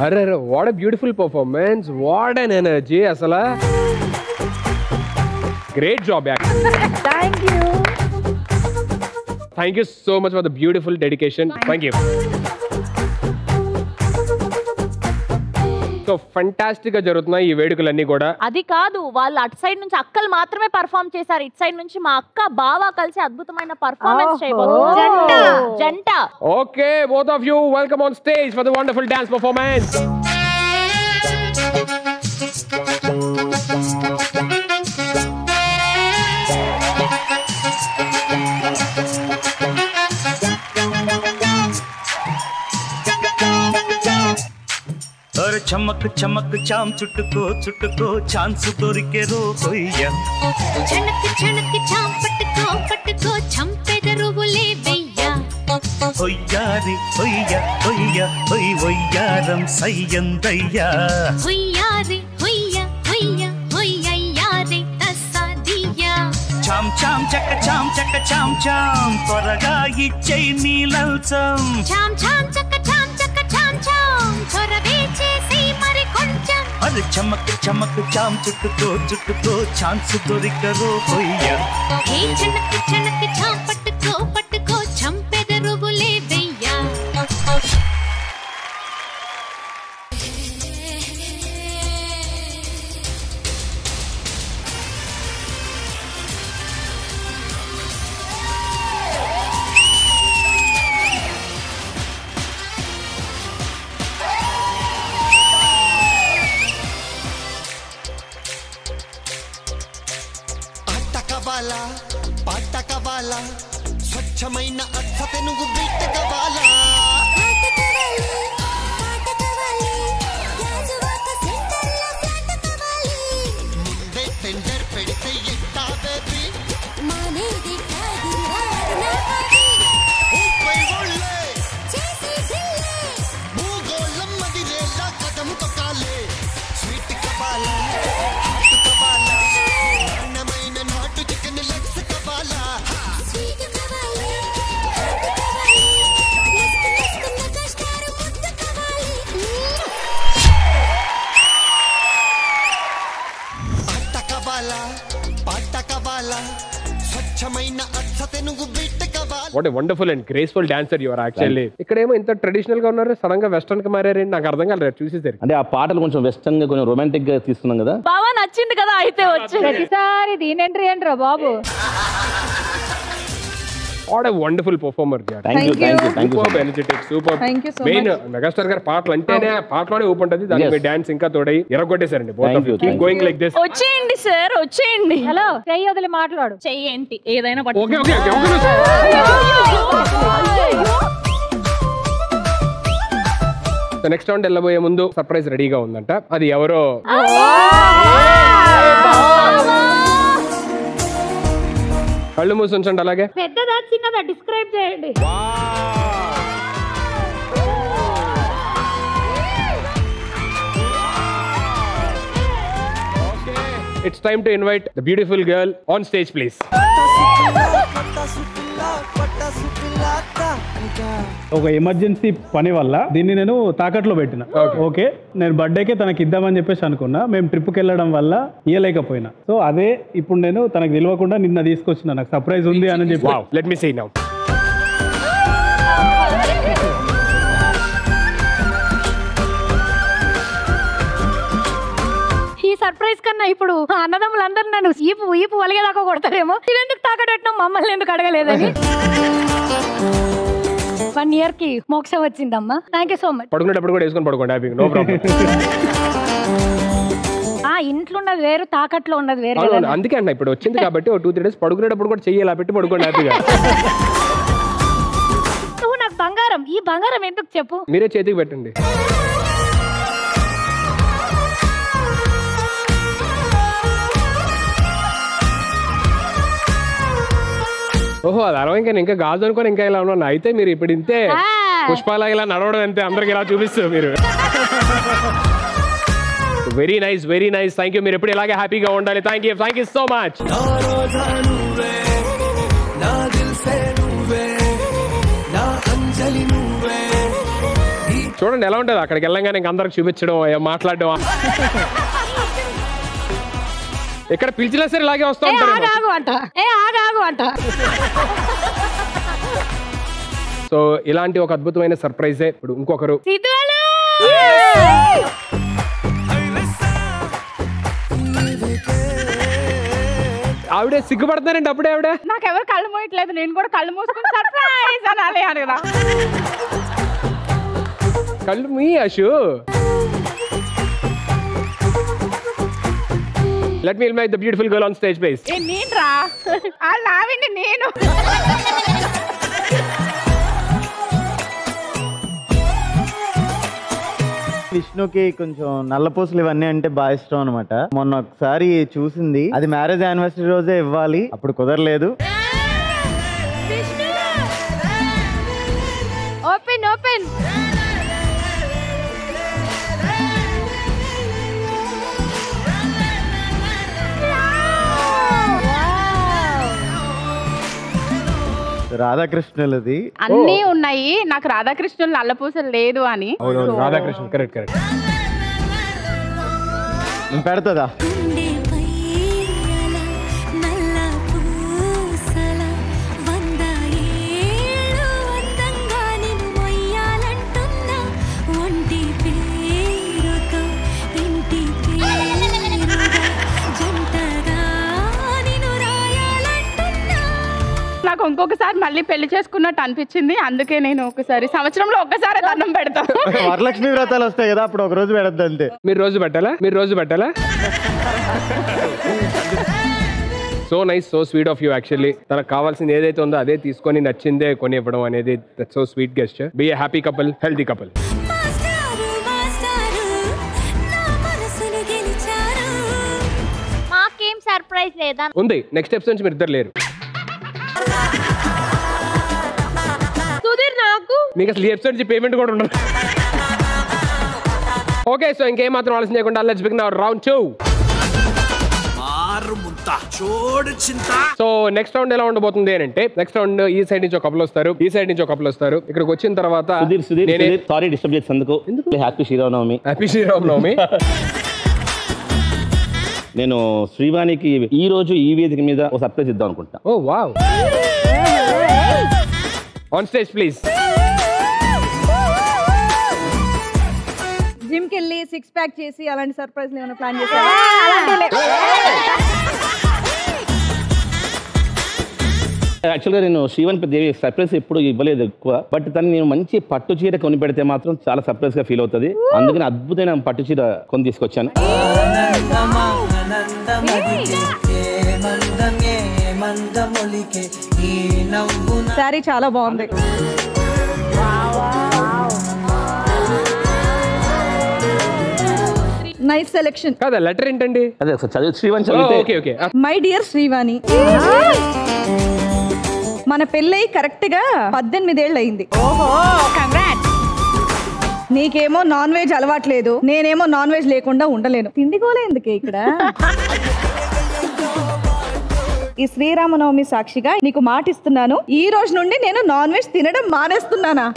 అరే what a beautiful performance, what an energy, అసలు great job actually. Thank you so much for the beautiful dedication. Thank you. So fantastic గా జరుగుతున్నాయి ఈ వేడుకలన్నీ కూడా. అది కాదు, వాళ్ళు అటు సైడ్ నుంచి అక్కలు మాత్రమే పర్ఫార్మ్ చేశారు, ఇటు సైడ్ నుంచి మా అక్క బావ కలిసి అద్భుతమైన పర్ఫార్మెన్స్ చేయబోతున్నారు. జంట. Okay, both of you welcome on stage for the wonderful dance performance. చమక్ చమక్ చామ్ చుట్టుకో చుట్టుకో ఛాన్స్ దొరికే రో కొయ్యా చణక్ చణక్ చామ్ పట్టుకో పట్టుకో చంపెదరువులే వెయ్యా హొయ్యారి హొయ్యా హొయ్యా హొయ్ హొయ్యారం సయ్యందయ్యా హొయ్యారి హొయ్యా హొయ్యా హొయ్యయ్యారే తస్సాదియా చామ్ చామ్ చక్క చామ్ చక్క చామ్ చామ్ త్వరగా ఇచ్చేయ్ నీ లంచం చామ్ చామ్ చక్క చామ్ చక్క చామ్ చామ్ త్వరగా చేసేయ్ మరి కొంచెం అరే చమక్ చమక్ చామ్ చుట్టుకో చుట్టుకో ఛాన్స్ దొరికరో కొయ్యా హే చణక్ చణక్ చామ్ పట్టుకో పట్టుకో చంపెదరువులే వెయ్యా పాట కావాలా స్వచ్ఛమైన అర్థత నువ్వు బిట్ట కావాలా ముందే టెండర్ పెడితే ఎట్టా బేబీ భూగోళం మదిరేలా కదం తొక్కాలే స్వీట్ కావాలా హాట్ కావాలా అన్నమైన నాటు చికెన్ లెగ్స్ కావాలా అట్ట కావాలా పాట కావాలా స్వచ్ఛమైన అర్థత నువ్వు బిట్ట కావాలా. What a wonderful and graceful dancer you are actually. ఇక్కడేమో ఇంత ట్రెడిషనల్ గా ఉన్నారు, సడన్ గా వెస్టర్న్ కి మారారేంటి నాకు అర్థం కాలేదు చూసేసరికి. అంటే ఆ పాటలు కొంచెం వెస్టర్న్ గా కొంచెం రొమాంటిక్ గా తీస్తున్నాం కదా. బావా నచ్చింది కదా అయితే వచ్చి ప్రతిసారి దీని ఎంట్రీ ఏంట్రా బాబు. What a wonderful performer. Super energetic, super. Main megastar గారి పాటలు అంటేనే పాటలోనే ఊపు ఉంటుంది, దానికి మీ డాన్స్ ఇంకా తోడై ఎరగొట్టేశారండి. Keep going like this. వచ్చేయండి సార్, వచ్చేయండి. హలో, చెయ్యి వదిలి మాట్లాడు. చెయ్యేంటి ఏదైనా ఓకే ఓకే నెక్స్ట్ రౌండ్ వెళ్ళబోయే ముందు సర్ప్రైజ్ రెడీగా ఉందంట. అది ఎవరో కళ్ళు మూసి ఉంచండి. అలాగే పెద్దదా చిన్నదా డిస్క్రైబ్ చేయండి. It's time to invite the beautiful girl on stage, please. ఒక ఎమర్జెన్సీ పని వల్ల దీన్ని నేను తాకట్లో పెట్టిన. ఓకే, నేను బర్త్డేకే తనకి ఇద్దామని చెప్పేసి అనుకున్నా. మేము ట్రిప్కి వెళ్ళడం వల్ల ఇయ్యలేకపోయినా. సో అదే ఇప్పుడు నేను తనకు తెలియకుండా నిన్న తీసుకొచ్చిన, నాకు సర్ప్రైజ్ ఉంది అని చెప్పి. Let me see now. ఈ సర్ప్రైజ్ కన్నా ఇప్పుడు అన్నదమ్ములందరూ నన్ను ఈపు వలిగేదాకా కొడతారేమో. ఇదెందుకు తాకట్టినాం, మమ్మల్ని ఎందుకు అడగలేదని. 1 year కి మోక్షం వచ్చిందమ్మా. Thank you so much. పడుకునేటప్పుడు కూడా వేసుకొని పడుకోండి, హ్యాపీగా, నో ప్రాబ్లం. ఇంట్లో ఉన్నది వేరు, తాకట్లో ఉన్నది వేరు. అందుకే అన్న ఇప్పుడు వచ్చింది కాబట్టి 2-3 days పడుకునేటప్పుడు కూడా చెయ్యి ఇలా పెట్టి పడుకోండి హ్యాపీగా. నువ్వు నాకు బంగారం, ఈ బంగారం ఎందుకు చెప్పు. మీరే చేతికి పెట్టండి. ఓహో, అది అరవై ఇంకా గాజు అనుకోని ఇంకా ఇలా ఉన్నా. అయితే మీరు ఇప్పుడు ఇంతే పుష్పాలా ఇలా నడవడం అంతే, అందరికి ఇలా చూపిస్తారు మీరు. Very nice, very nice. Thank you. మీరు ఎప్పుడు ఇలాగే హ్యాపీగా ఉండాలి. Thank you so much. చూడండి ఎలా ఉంటుంది అక్కడికి వెళ్ళంగానే ఇంక అందరికి చూపించడం మాట్లాడడం. ఇక్కడ పిలిచినా సరే ఇలాగే వస్తూ ఉంటారు. సో ఇలాంటి ఒక అద్భుతమైన సర్ప్రైజే ఇప్పుడు ఇంకొకరు ఆవిడే సిగ్గుపడుతున్నారండి. అప్పుడే ఆవిడ నాకెవరు కళ్ళు మోయట్లేదు, నేను కూడా కళ్ళు మూసుకుని సర్ప్రైజ్ అనాలి అని కదా. కళ్ళు మీ Ashu. Let me invite the beautiful girl on stage, please. నేను రా నావిండి నేను. విష్ణుకి కొంచెం నల్లపూసలు ఇవన్నీ అంటే బాగా ఇష్టం అనమాట. మొన్న ఒకసారి చూసింది, అది మ్యారేజ్ యానివర్సరీ రోజే ఇవ్వాలి, అప్పుడు కుదరలేదు. Open open. రాధాకృష్ణులది అన్నీ ఉన్నాయి, నాకు రాధాకృష్ణులు నల్లపూసలు లేదు అని. Radhakrishna correct correct. పెడతా నాకు ఇంకొకసారి మళ్ళీ పెళ్లి చేసుకున్నట్టు అనిపించింది, అందుకే నేను ఒకసారి సంవత్సరంలో ఒక్కసారి దండం పెడతా. వరలక్ష్మి వ్రతాలు వస్తాయి కదా, అప్పుడు ఒక రోజు పెడద్దు అంతే. మీరు రోజు పెట్టాలా? So nice, so sweet of you actually. తనకు కావాల్సింది ఏదైతే ఉందో అదే తీసుకొని నచ్చిందే కొని ఇవ్వడం అనేది that's so sweet gesture. Be a happy couple, healthy couple. మాకేం సర్ప్రైజ్ లేదా? ఉంది, నెక్స్ట్ ఎపిసోడ్ నుంచి మీరు ఇద్దరు లేరు. సుధీర్ నాకు మీకు అసలు ఈ ఎపిసోడ్ నుంచి పేమెంట్ కూడా ఉండదు. ఓకే, సో ఇంకేం మాత్రం ఆలోచన చేయకుండా let's begin our round 2. So next round ఎలా ఉండబోతుంది అంటే, నెక్స్ట్ రౌండ్ ఈ సైడ్ నుంచి ఒక కపుల్ వస్తారు, ఈ సైడ్ నుంచి ఒక కపుల్ వస్తారు. ఇక్కడికి వచ్చిన తర్వాత సారీ డిస్టర్బ్ చేసినందుకు. హ్యాపీ శ్రీరామనవమి. హ్యాపీ శ్రీరామనవమి. నేను శ్రీవాణికి ఈ రోజు ఈ వేదిక మీద ఒక సర్ప్రైజ్ ఇద్దాం అనుకుంటా. Oh wow. On stage please. Gym కి వెళ్ళి 6 ప్యాక్ చేసి అలాంటి సర్ప్రైజ్ ఏమైనా ప్లాన్ చేశారా? యాక్చువల్గా నేను శ్రీవాణి పెద్ద సర్ప్రైజ్ ఎప్పుడు ఇవ్వలేదు ఎక్కువ, బట్ తను నేను మంచి పట్టు చీర కొని పెడితే మాత్రం చాలా సర్ప్రైజ్ గా ఫీల్ అవుతుంది. అందుకని అద్భుతమైన పట్టు చీర కొని తీసుకొచ్చాను. సారీ చాలా బాగుంది. Nice selection. కాదా లెటర్ ఏంటండి? అదే చదివి శ్రీవాణి చదివితే. Okay okay. My dear Srivani, మన పెళ్ళై కరెక్ట్ గా 18 ఏళ్ళు అయింది. నీకేమో నాన్ వెజ్ అలవాట్లేదు, నేనేమో నాన్ వెజ్ లేకుండా ఉండలేను. తిండిగోలే ఎందుకే ఇక్కడ. ఈ శ్రీరామనవమి సాక్షిగా నీకు మాట ఇస్తున్నాను, ఈ రోజు నుండి నేను నాన్ వెజ్ తినడం మానేస్తున్నానా?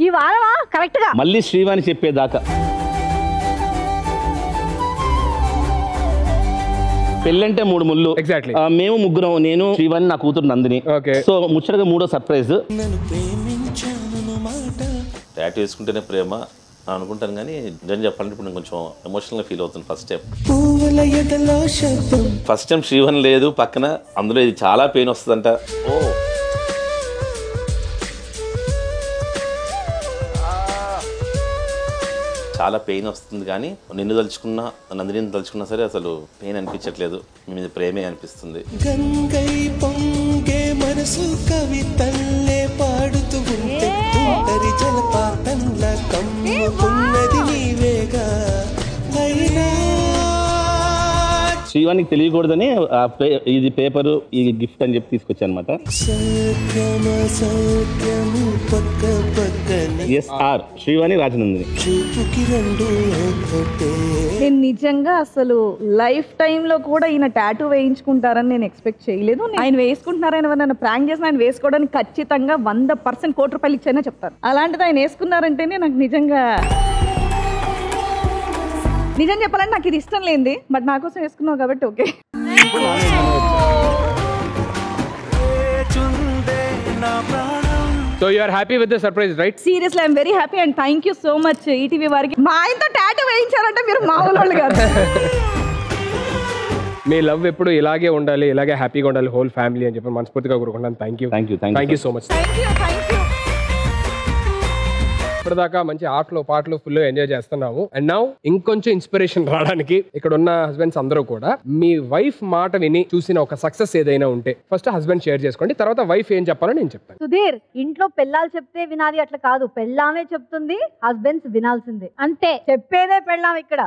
ఈ వారమా కరెక్ట్ గా మళ్ళీ శ్రీవాణి చెప్పేదాకా. పెళ్ళంటే 3 ముళ్ళు. ఎగ్జాక్ట్లీ. మేము ముగ్గురం, నేను శ్రీవాణి, నా కూతురు నందిని. సో ముచ్చటగా 3వ సర్ప్రైజ్. టాటూ వేసుకుంటేనే ప్రేమ అనుకుంటాను, కానీ నిజం చెప్పాలంటే ఇప్పుడు నేను కొంచెం ఎమోషనల్గా ఫీల్ అవుతుంది. ఫస్ట్ టైం శ్రీవాణి లేదు పక్కన, అందులో ఇది చాలా పెయిన్ వస్తుందంట. చాలా పెయిన్ వస్తుంది, కానీ నిన్ను తలుచుకున్నా నందిని తలుచుకున్నా సరే అసలు పెయిన్ అనిపించట్లేదు, మీ మీద ప్రేమే అనిపిస్తుంది. గంగై పొంగే మనసు కవితల్లే పాడుతూ ఉంటే తుంటరి జలపాతంలా కమ్ముకున్నది నీవేగా. శ్రీవాణికి తెలియకూడదని ఇది పేపరు, ఈ గిఫ్ట్ అని చెప్పి తీసుకొచ్చా అనమాట. సత్యము పక్క పక్కనే SR శ్రీవాణి రాజనందిని. నేను నిజంగా అసలు లైఫ్ టైమ్ లో కూడా ఈయన టాటూ వేయించుకుంటారని నేను ఎక్స్పెక్ట్ చేయలేదు. ఆయన వేసుకుంటున్నారని నన్ను ప్రాంక్ చేసిన ఆయన వేసుకోవడానికి ఖచ్చితంగా 100% కోటి రూపాయలు ఇచ్చానే చెప్తాను. అలాంటిది ఆయన వేసుకున్నారంటేనే నాకు నిజంగా నిజం చెప్పాలంటే నాకు ఇది ఇష్టం లేనిది, బట్ నా కోసం వేసుకున్నావు కాబట్టి okay. So you are happy with the surprise, right? Seriously I'm very happy and thank you so much ETV వారికి. మా ఆయనతో టాటూ వేయించారంటే మీరు మామూలు వాళ్ళు కాదు. మీ లవ్ ఎప్పుడు ఇలాగే ఉండాలి, ఇలాగే హ్యాపీగా ఉండాలి హోల్ ఫ్యామిలీ అని చెప్పి మనస్ఫూర్తిగా కోరుకుంటాను. Thank you so much. ఇప్పటిదాకా మంచి ఆటలు పాటలు ఫుల్ ఎంజాయ్ చేస్తున్నాము. అండ్ నౌ ఇంకొంచెం ఇన్స్పిరేషన్ రావడానికి ఇక్కడ ఉన్న హస్బెండ్స్ అందరూ కూడా మీ వైఫ్ మాట విని చూసిన ఒక సక్సెస్ ఏదైనా ఉంటే ఫస్ట్ హస్బెండ్ షేర్ చేసుకోండి, తర్వాత వైఫ్ ఏం చెప్పాలో నేను చెప్తాను. సుధీర్, ఇంట్లో పెళ్ళాలు చెప్తే వినాలి అట్లా కాదు, పెళ్ళామే చెప్తుంది, హస్బెండ్స్ వినాల్సిందే. అంతే, చెప్పేదే పెళ్ళాం ఇక్కడ.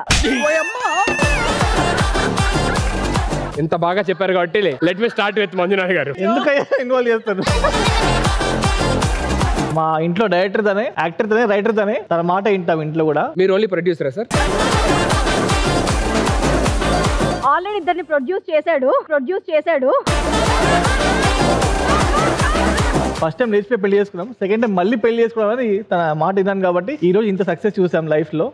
ఇంత బాగా చెప్పారు కాబట్టి let me start with Manjunath గారు. ఎందుకయ్యా ఇన్వాల్వ్ చేస్తారు? మా ఇంట్లో డైరెక్టర్ తనే, యాక్టర్ తనే, రైటర్ తనే, తన మాట వింటాం ఇంట్లో కూడా. మీరు ఓన్లీ ప్రొడ్యూసరా సార్? ఆల్రెడీ ఇద్దరిని ప్రొడ్యూస్ చేశాడు. ఫస్ట్ టైం లేచిపోయి పెళ్లి చేసుకున్నాం, సెకండ్ టైం మళ్ళీ పెళ్లి చేసుకోవడం అనేది తన మాట విన్నాను కాబట్టి ఈ రోజు ఇంత సక్సెస్ చూసాం లైఫ్ లో.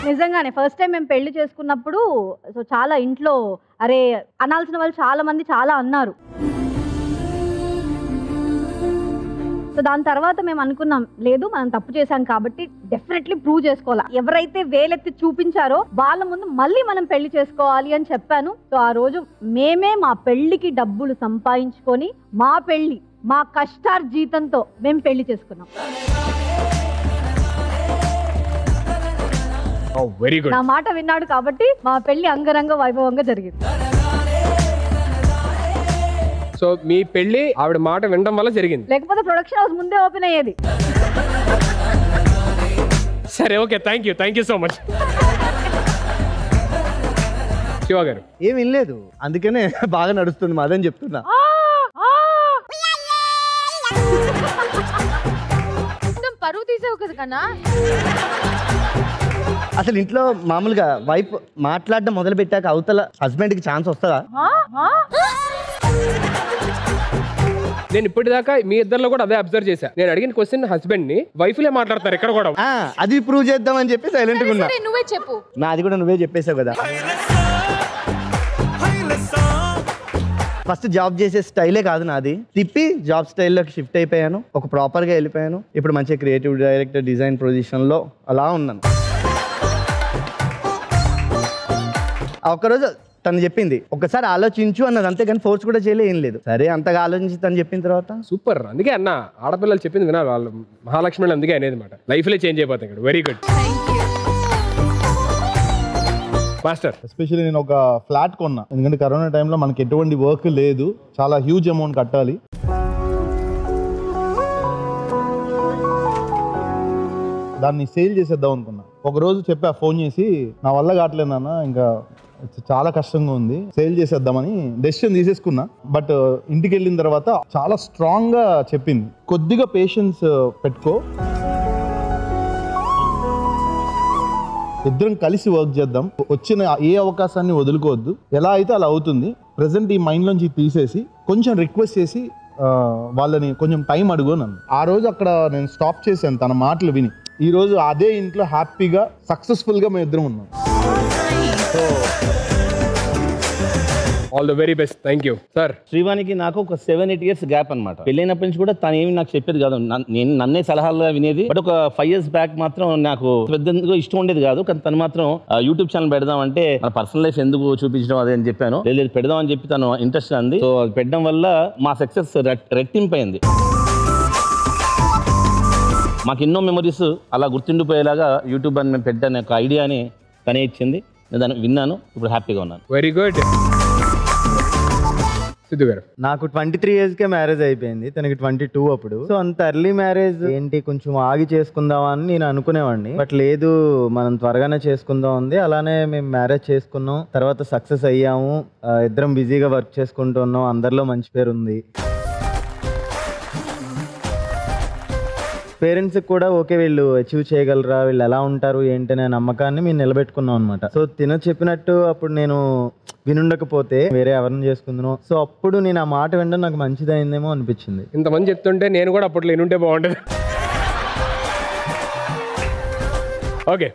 నిజంగానే ఫస్ట్ టైం మేము పెళ్లి చేసుకున్నప్పుడు సో చాలా ఇంట్లో అరే అనాల్సిన వాళ్ళు చాలా మంది చాలా అన్నారు. సో దాని తర్వాత మేము అనుకున్నాం, లేదు మనం తప్పు చేశాం కాబట్టి డెఫినెట్లీ ప్రూవ్ చేసుకోవాలి. ఎవరైతే వేలెత్తి చూపించారో వాళ్ళ ముందు మళ్ళీ మనం పెళ్లి చేసుకోవాలి అని చెప్పాను. సో ఆ రోజు మేమే మా పెళ్లికి డబ్బులు సంపాదించుకొని మా కష్టార్జితంతో మేము పెళ్లి చేసుకున్నాం. Very good. నా మాట విన్నాడు కాబట్టి మా పెళ్లి అంగరంగ వైభవంగా జరిగింది. సో మీ పెళ్లి ఆవిడ మాట వినడం వల్ల జరిగింది, లేకపోతే ప్రొడక్షన్ హౌస్ ముందే ఓపెన్ అయ్యేది. సరే okay, thank you so much. Shiva గారు ఏం వినలేదు, అందుకనే బాగా నడుస్తుంది మాదని చెప్తున్నా. పరువు తీసావు కదా కన్నా. అసలు ఇంట్లో మామూలుగా వైఫ్ మాట్లాడడం మొదలు పెట్టాక అవతల హస్బెండ్ కి ఛాన్స్ వస్తుందా? నేను ఇప్పటిదాకా మీ ఇద్దరిలో కూడా అదే అబ్జర్వ్ చేశా. నేను అడిగిన క్వశ్చన్ హస్బెండ్ ని వైఫ్లే మాట్లాడతారు ఇక్కడ కూడా. అది ప్రూవ్ చేద్దామని చెప్పి సైలెంట్ గా ఉన్నా. నువ్వే చెప్పు. నాది కూడా నువ్వే చెప్పేసావు కదా. ఫస్ట్ జాబ్ చేసే స్టైలే కాదు నాది, తిప్పి జాబ్ స్టైల్లోకి షిఫ్ట్ అయిపోయాను, ఒక ప్రాపర్గా వెళ్ళిపోయాను. ఇప్పుడు మంచి క్రియేటివ్ డైరెక్టర్ డిజైన్ పొజిషన్లో అలా ఉన్నాను. ఒక్కరోజు తను చెప్పింది ఒకసారి ఆలోచించు అన్నది, అంతేగాని ఫోర్స్ కూడా చేయలే, ఏం లేదు. సరే అంతగా ఆలోచించి తను చెప్పిన తర్వాత సూపర్. అందుకే అన్న ఆడపిల్లలు చెప్పింది వినాలి, వాళ్ళు మహాలక్ష్మి అందుకే అనేది మాట. లైఫ్లో చేంజ్ అయిపోతాయి ఇక్కడ. Very good master. ఎస్పెషల్లీ నేను ఒక ఫ్లాట్ కొన్నా, ఎందుకంటే కరోనా టైంలో మనకి ఎటువంటి వర్క్ లేదు, చాలా హ్యూజ్ అమౌంట్ కట్టాలి. దాన్ని సేల్ చేసేద్దాం అనుకున్నా. ఒకరోజు చెప్పా ఫోన్ చేసి, నా వల్ల కావట్లేదన్న, ఇంకా చాలా కష్టంగా ఉంది, సేల్ చేసేద్దామని డెసిషన్ తీసేసుకున్నా. బట్ ఇంటికి వెళ్ళిన తర్వాత చాలా స్ట్రాంగ్గా చెప్పింది, కొద్దిగా పేషెన్స్ పెట్టుకో, ఇద్దరం కలిసి వర్క్ చేద్దాం, వచ్చిన ఏ అవకాశాన్ని వదులుకోవద్దు, ఎలా అయితే అలా అవుతుంది. ప్రజెంట్ ఈ మైండ్లోంచి తీసేసి కొంచెం రిక్వెస్ట్ చేసి వాళ్ళని కొంచెం టైం అడుగు నన్ను. ఆ రోజు అక్కడ నేను స్టాప్ చేశాను తన మాటలు విని. ఈ రోజు అదే ఇంట్లో హ్యాపీగా సక్సెస్ఫుల్గా మేము ఇద్దరం ఉన్నాం. All the very best. Thank you sir. శ్రీవానికి నాకు ఒక 7-8 years గ్యాప్ అనమాట. పెళ్ళైనప్పటి నుంచి కూడా తను ఏమి నాకు చెప్పేది కాదు, నేను నన్నే సలహాలుగా వినేది. బట్ ఒక 5 years బ్యాక్ మాత్రం నాకు పెద్ద ఇష్టం ఉండేది కాదు, కానీ తను మాత్రం యూట్యూబ్ ఛానల్ పెడదాం అంటే మన పర్సనల్ లైఫ్ ఎందుకు చూపించడం అదే అని చెప్పాను. లేదు పెడదాం అని చెప్పి తను ఇంట్రెస్ట్ అంది. సో అది పెట్టడం వల్ల మా సక్సెస్ రెట్టింపైంది. మాకు ఎన్నో మెమరీస్ అలా గుర్తుండిపోయేలాగా యూట్యూబ్ అని మేము పెట్టాను ఒక ఐడియాని తనే ఇచ్చింది. నేను దాన్ని విన్నాను, ఇప్పుడు హ్యాపీగా ఉన్నాను. Very good. నాకు 23 yearsకే మ్యారేజ్ అయిపోయింది, తనకి 22 అప్పుడు. సో అంత ఎర్లీ మ్యారేజ్ ఏంటి, కొంచెం ఆగి చేసుకుందాం అని నేను అనుకునేవాడిని. బట్ లేదు, మనం త్వరగానే చేసుకుందాం ఉంది. అలానే మేము మ్యారేజ్ చేసుకున్నాం, తర్వాత సక్సెస్ అయ్యాము, ఇద్దరం బిజీగా వర్క్ చేసుకుంటున్నాం, అందరిలో మంచి పేరు ఉంది. పేరెంట్స్ కూడా ఓకే వీళ్ళు అచీవ్ చేయగలరా, వీళ్ళు ఎలా ఉంటారు ఏంటనే నమ్మకాన్ని మేము నిలబెట్టుకున్నాం అనమాట. సో తిన చెప్పినట్టు అప్పుడు నేను వినుండకపోతే వేరే ఎవరిని చేసుకుందును. సో అప్పుడు నేను ఆ మాట వినడం నాకు మంచిదైందేమో అనిపించింది. ఇంతమంది చెప్తుంటే నేను కూడా అప్పట్లో వినుంటే బాగుంటుంది. ఓకే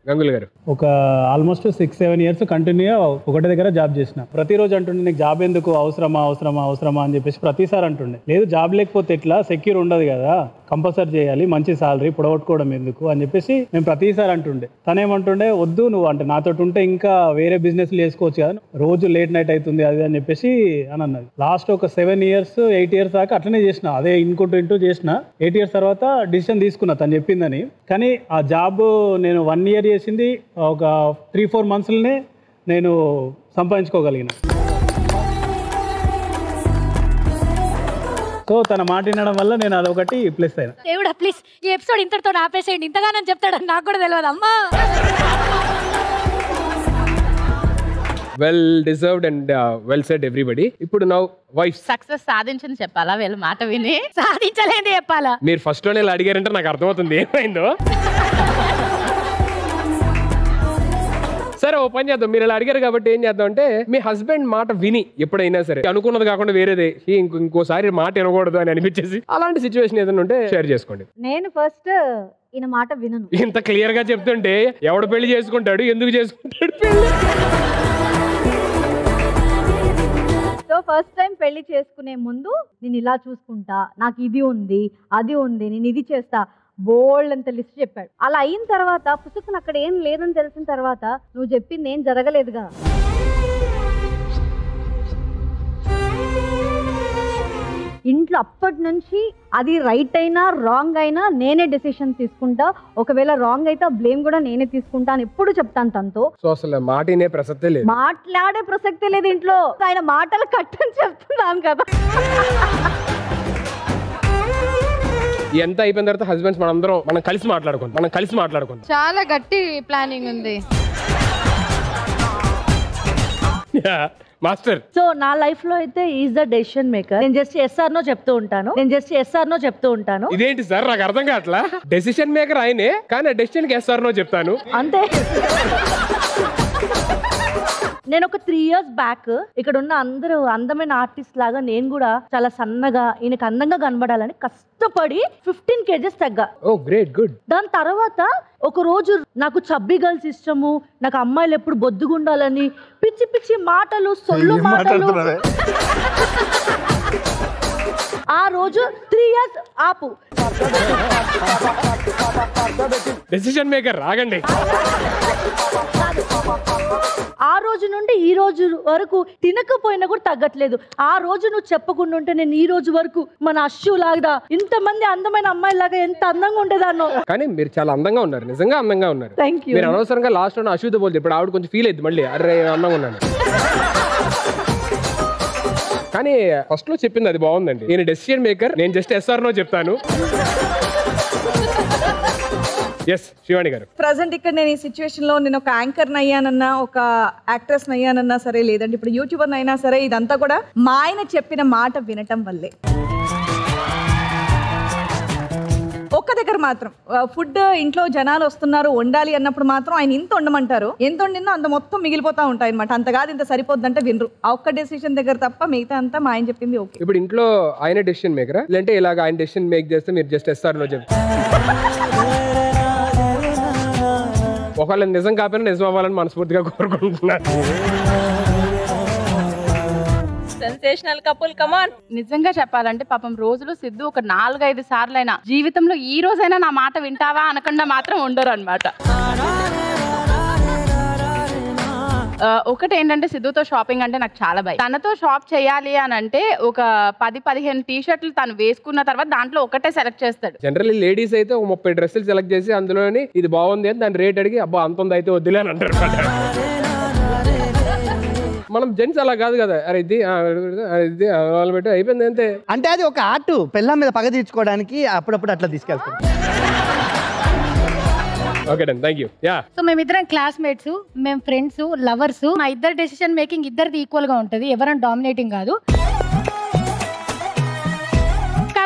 గంగులు గారు, ఒక ఆల్మోస్ట్ 6-7 ఇయర్స్ కంటిన్యూగా ఒకటి దగ్గర జాబ్ చేసిన. ప్రతిరోజు అంటుండే నీకు జాబ్ ఎందుకు, అవసరమా అని చెప్పేసి ప్రతిసారి అంటుండే. లేదు జాబ్ లేకపోతే ఎట్లా, సెక్యూర్ ఉండదు కదా, కంపల్సరీ చేయాలి, మంచి సాలరీ, పొడగొట్టుకోవడం ఎందుకు అని చెప్పేసి మేము ప్రతిసారి అంటుండే. తనేమంటుండే వద్దు నువ్వు అంటే నాతో ఉంటే ఇంకా వేరే బిజినెస్లు చేసుకోవచ్చు కదా, రోజు లేట్ నైట్ అవుతుంది అది అని చెప్పేసి అని అన్నది. లాస్ట్ ఒక 7-8 ఇయర్స్ దాకా అట్లనే చేసిన, అదే ఇంటూ చేసిన. 8 ఇయర్స్ తర్వాత డిసిషన్ తీసుకున్నా తను చెప్పిందని. కానీ ఆ జాబ్ నేను 1 ఇయర్ చేసింది ఒక 3-4 మంత్స్లోనే నేను సంపాదించుకోగలిగిన. సో తన మాట వినడం వల్ల నేను అదొకటి ప్లస్ అయినా. దేవుడా ప్లీజ్ ఈ ఎపిసోడ్ ఇంతటితో ఆపేసేయండి, ఇంతగానని చెప్తాడని నాకు కూడా తెలియదు అమ్మా. Well deserved and well said everybody. ఇప్పుడు నౌ వైఫ్ సక్సెస్ సాధించని చెప్పాలా వీళ్ళ మాట విని? సాధించలేదే చెప్పాలా? మీరు ఫస్ట్ లోనే ఇలా అడిగారంటే నాకు అర్థమవుతుంది ఏమైందో. సరే ఓ పని చేద్దాం, మీరు ఇలా అడిగారు కాబట్టి ఏం చేద్దాం అంటే మీ హస్బెండ్ మాట విని ఎప్పుడైనా సరే అనుకున్నది కాకుండా వేరేదే ఇంకోసారి మాట వినకూడదు అని అనిపించేసి అలాంటి సిచ్యువేషన్ ఏదైనా ఉంటే షేర్ చేసుకోండి. నేను ఫస్ట్ ఈయన మాట వినను. ఇంత క్లియర్ గా చెప్తుంటే ఎవడు పెళ్లి చేసుకుంటాడు, ఎందుకు చేసుకుంటాడు పెళ్లి? సో ఫస్ట్ టైం పెళ్లి చేసుకునే ముందు నేను ఇలా చూసుకుంటా, నాకు ఇది ఉంది అది ఉంది, నేను ఇది చేస్తా, బోల్డ్ అంత లిస్ట్ చెప్పాడు. అలా అయిన తర్వాత పుస్తకం అక్కడ ఏం లేదని తెలిసిన తర్వాత నువ్వు చెప్పింది ఏం జరగలేదుగా. ఇంట్లో అప్పటి నుంచి అది రైట్ అయినా రాంగ్ అయినా నేనే డెసిషన్ తీసుకుంటా, ఒకవేళ రాంగ్ అయితే ఆ బ్లేమ్ కూడా నేనే తీసుకుంటా అని ఎప్పుడు చెప్తాను తనతో. సో అసలు మాటనే ప్రసక్తే లేదు, మాట్లాడే ప్రసక్తే లేదు ఇంట్లో. ఆయన మాటలు కట్టని చెప్తున్నాను కదా. ఎంత అయిపోయిన తర్వాత హస్బెండ్స్ మనం కలిసి మాట్లాడుకుందాం. చాలా గట్టి ప్లానింగ్ ఉంది మాస్టర్. సో నా లైఫ్ లో అయితే ఈజ్ ద డెసిషన్ మేకర్. నేను జస్ట్ ఎస్ఆర్ నో చెప్తూ ఉంటాను. ఇదేంటి సార్ నాకు అర్థం కావట్లా. డెసిషన్ మేకర్ ఆయనే కానీ డెసిషన్ కి ఎస్ఆర్ నో చెప్తాను అంతే. నేను ఒక 3 years బ్యాక్ ఇక్కడ ఉన్న అందరూ అందమైన ఆర్టిస్ట్ లాగా నేను కూడా చాలా సన్నగా ఈయనకి అందంగా కనబడాలని కష్టపడి 15 kgs తగ్గా. ఓ గ్రేట్, గుడ్. దాని తర్వాత ఒక రోజు నాకు చబ్బీ గర్ల్స్ ఇష్టము, నాకు అమ్మాయిలు ఎప్పుడు బొద్దుగుండాలని పిచ్చి పిచ్చి మాటలు, సొల్లు మాటలు. ఆ రోజు 3 years ఆపు. డెసిషన్ మేకర్ రాగండి. ఆ రోజు నుండి ఈ రోజు వరకు తినకపోయినా కూడా తగ్గట్లేదు. ఆ రోజు నువ్వు చెప్పకుండా ఉంటే నేను ఈ రోజు వరకు మన అశ్షు లాగా ఇంతమంది అందమైన అమ్మాయిలాగా ఎంత అందంగా ఉండేదాన్నో. కానీ మీరు చాలా అందంగా ఉన్నారు, నిజంగా అందంగా ఉన్నారు. Thank you. మీరు అనవసరంగా లాస్ట్ లో అశ్విత పోతే ఇప్పుడు ఆవిడ కొంచెం ఫీల్ అయింది మళ్ళీ, అరే అందంగా ఉన్నాను. కానీ ఫస్ట్ లో చెప్పింది అది బాగుందండి. నేను డెసిషన్ మేకర్, నేను జస్ట్ ఎస్ఆర్ నో చెప్తాను. ఎస్ శివాని గారు, ప్రజెంట్ ఇక్కడ నేను ఈ సిచ్యువేషన్ లో నేను ఒక యాంకర్ అయ్యానన్నా, ఒక యాక్ట్రెస్ అయ్యానన్నా సరే, లేదంటే ఇప్పుడు యూట్యూబర్ అయినా సరే, ఇదంతా కూడా మా ఆయన చెప్పిన మాట వినటం వల్లే. ఒక్క దగ్గర మాత్రం ఫుడ్ ఇంట్లో జనాలు వస్తున్నారు వండాలి అన్నప్పుడు మాత్రం ఆయన ఇంత వండమంటారు, ఎంత వండిందో అంత మొత్తం మిగిలిపోతా ఉంటాయి అనమాట. అంత కాదు ఇంత సరిపోద్దంటే వినరు. ఆ ఒక్క డెసిషన్ దగ్గర తప్ప మిగతా అంతా మా ఆయన చెప్పింది ఓకే. ఇప్పుడు ఇంట్లో ఆయన డెసిషన్ మేకరా లేదంటే ఇలాగ ఆయన డెసిషన్ మేక్ చేస్తే మీరు జస్ట్ ఎస్ఆర్ నో చెప్తారు? ఒకవేళ నిజం కాకపోయినా నిజం అవ్వాలని మనస్ఫూర్తిగా కోరుకుంటున్నాను. సెన్సేషనల్ కపుల్ కమాన్. నిజంగా చెప్పాలంటే పాపం రోజులు సిద్ధు ఒక 4-5 సార్లైనా జీవితంలో ఈ రోజైనా నా మాట వింటావా అనకుండా మాత్రం ఉండరు అనమాట. ఒకటి ఏంటంటే సిద్ధుతో షాపింగ్ అంటే నాకు చాలా భయం. తనతో షాప్ చేయాలి అని అంటే ఒక 10-15 టీ-షర్ట్లు తను వేసుకున్న తర్వాత దాంట్లో ఒకటే సెలెక్ట్ చేస్తాడు. జనరల్లీ లేడీస్ అయితే 30 డ్రెస్సులు సెలెక్ట్ చేసి అందులోని ఇది బాగుంది అని దాని రేట్ అడిగి అబ్బా అంత ఉంది అయితే వద్దులే అని అంటారు. మనం జెంట్స్ అలా కాదు కదా, అరే ఇది ఇది పెట్టి అయిపోయింది అంతే. అంటే అది ఒక ఆర్ట్, పెళ్ళాం మీద పగ తీర్చుకోవడానికి అప్పుడప్పుడు అట్లా తీసుకెళ్తాం. Okay done, thank you. Yeah, so మేమిద్దరం క్లాస్మేట్స్, మేము ఫ్రెండ్స్, లవర్స్. మా ఇద్దరు డెసిషన్ మేకింగ్ ఇద్దరిది ఈక్వల్ గా ఉంటది, ఎవరైనా డామినేటింగ్ కాదు.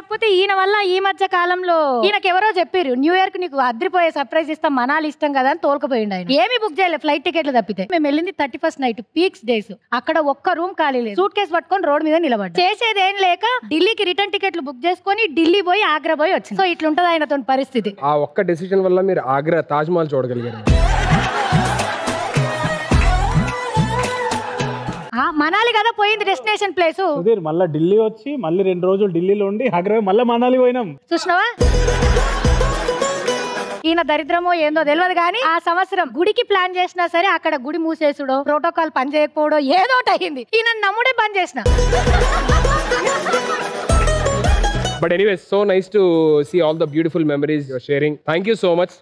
కాకపోతే ఈయన వల్ల ఈ మధ్య కాలంలో ఈయనకి ఎవరో చెప్పారు న్యూ ఇయర్ కి నీకు అద్రిపోయే సర్ప్రైజ్ ఇస్తాం మనాలి ఇష్టం కదా అని తోలుకుపోయిండు ఆయన. ఏమి బుక్ చేయలేదు, ఫ్లైట్ టికెట్లు తప్పితే. మేము వెళ్ళింది 31st నైట్, పీక్స్ డేస్. అక్కడ ఒక్క రూమ్ ఖాళీ లేదు. సూట్ కేసు పట్టుకొని రోడ్ మీద నిలబడి చేసేది ఏం లేక ఢిల్లీకి రిటర్న్ టికెట్లు బుక్ చేసుకొని ఢిల్లీ పోయి ఆగ్రా పోయి వచ్చింది. సో ఇట్లుంటది ఆయనతో పరిస్థితి. ఆ ఒక్క డెసిషన్ వల్ల మీరు ఆగ్రా తాజ్ మహల్ చూడగలిగారు. మనాలి కదా పోయింది డెస్టినేషన్ ప్లేస్. సుధీర్ మళ్ళీ ఢిల్లీ వచ్చి మళ్ళీ 2 రోజులు ఢిల్లీలో ఉండి ఆగ్రా మళ్ళీ మనాలి పోయినాం. చూసినావా ఈయన దరిద్రమో ఏందో తెలియదు కానీ ఆ సంవత్సరం గుడికి ప్లాన్ చేసినా సరే అక్కడ గుడి మూసేసుడో ప్రోటోకాల్ పని చేయకపోవడో ఏదో ఒకటి అయ్యింది. ఈయన నమ్ముడే బంద్ చేసిన. But anyway, so nice to see all the beautiful memories you're sharing. Thank you so much.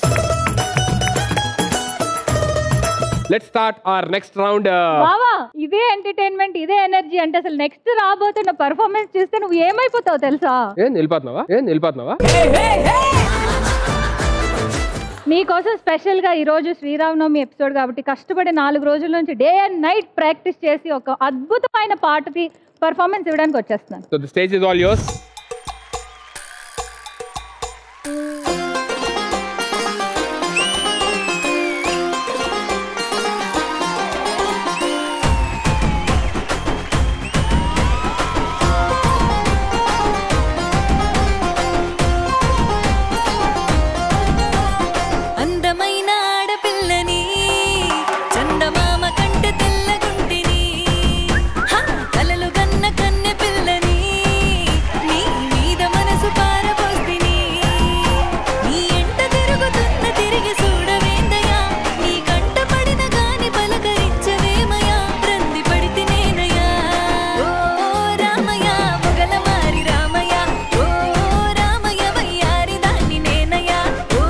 Let's start our next round. బావా ఇదే ఎంటర్టైన్మెంట్, ఇదే ఎనర్జీ అంటే అసలు నెక్స్ట్ రాబోతున్న పర్ఫార్మెన్స్ చూస్తే నువ్వు ఏమైపోతావు తెలుసా? ఏం నిలిపోతున్నావా? మీకోసం స్పెషల్ గా ఈ రోజు శ్రీరామనవమి ఎపిసోడ్ కాబట్టి కష్టపడి 4 రోజుల నుంచి డే అండ్ నైట్ ప్రాక్టీస్ చేసి ఒక అద్భుతమైన పాటకి పర్ఫార్మెన్స్ ఇవ్వడానికి వచ్చేస్తున్నాను. So the stage is all yours. అందమైన ఆడపిల్లని చందమామ కంట తెల్లగుంటిని కలలు కన్న కన్నె పిల్లని నీ మీద మనసు పారబోస్తిని నీ ఎంట తిరుగుతున్న తిరిగి చూడవేందయా నీ కంట పడిన గాని పలకరించవేమయా రంది పడితే నేనయా ఓ రామయ్య మొగల మారి రామయ్య ఓ రామయ్య వయ్యారి దాన్ని నేనయా ఓ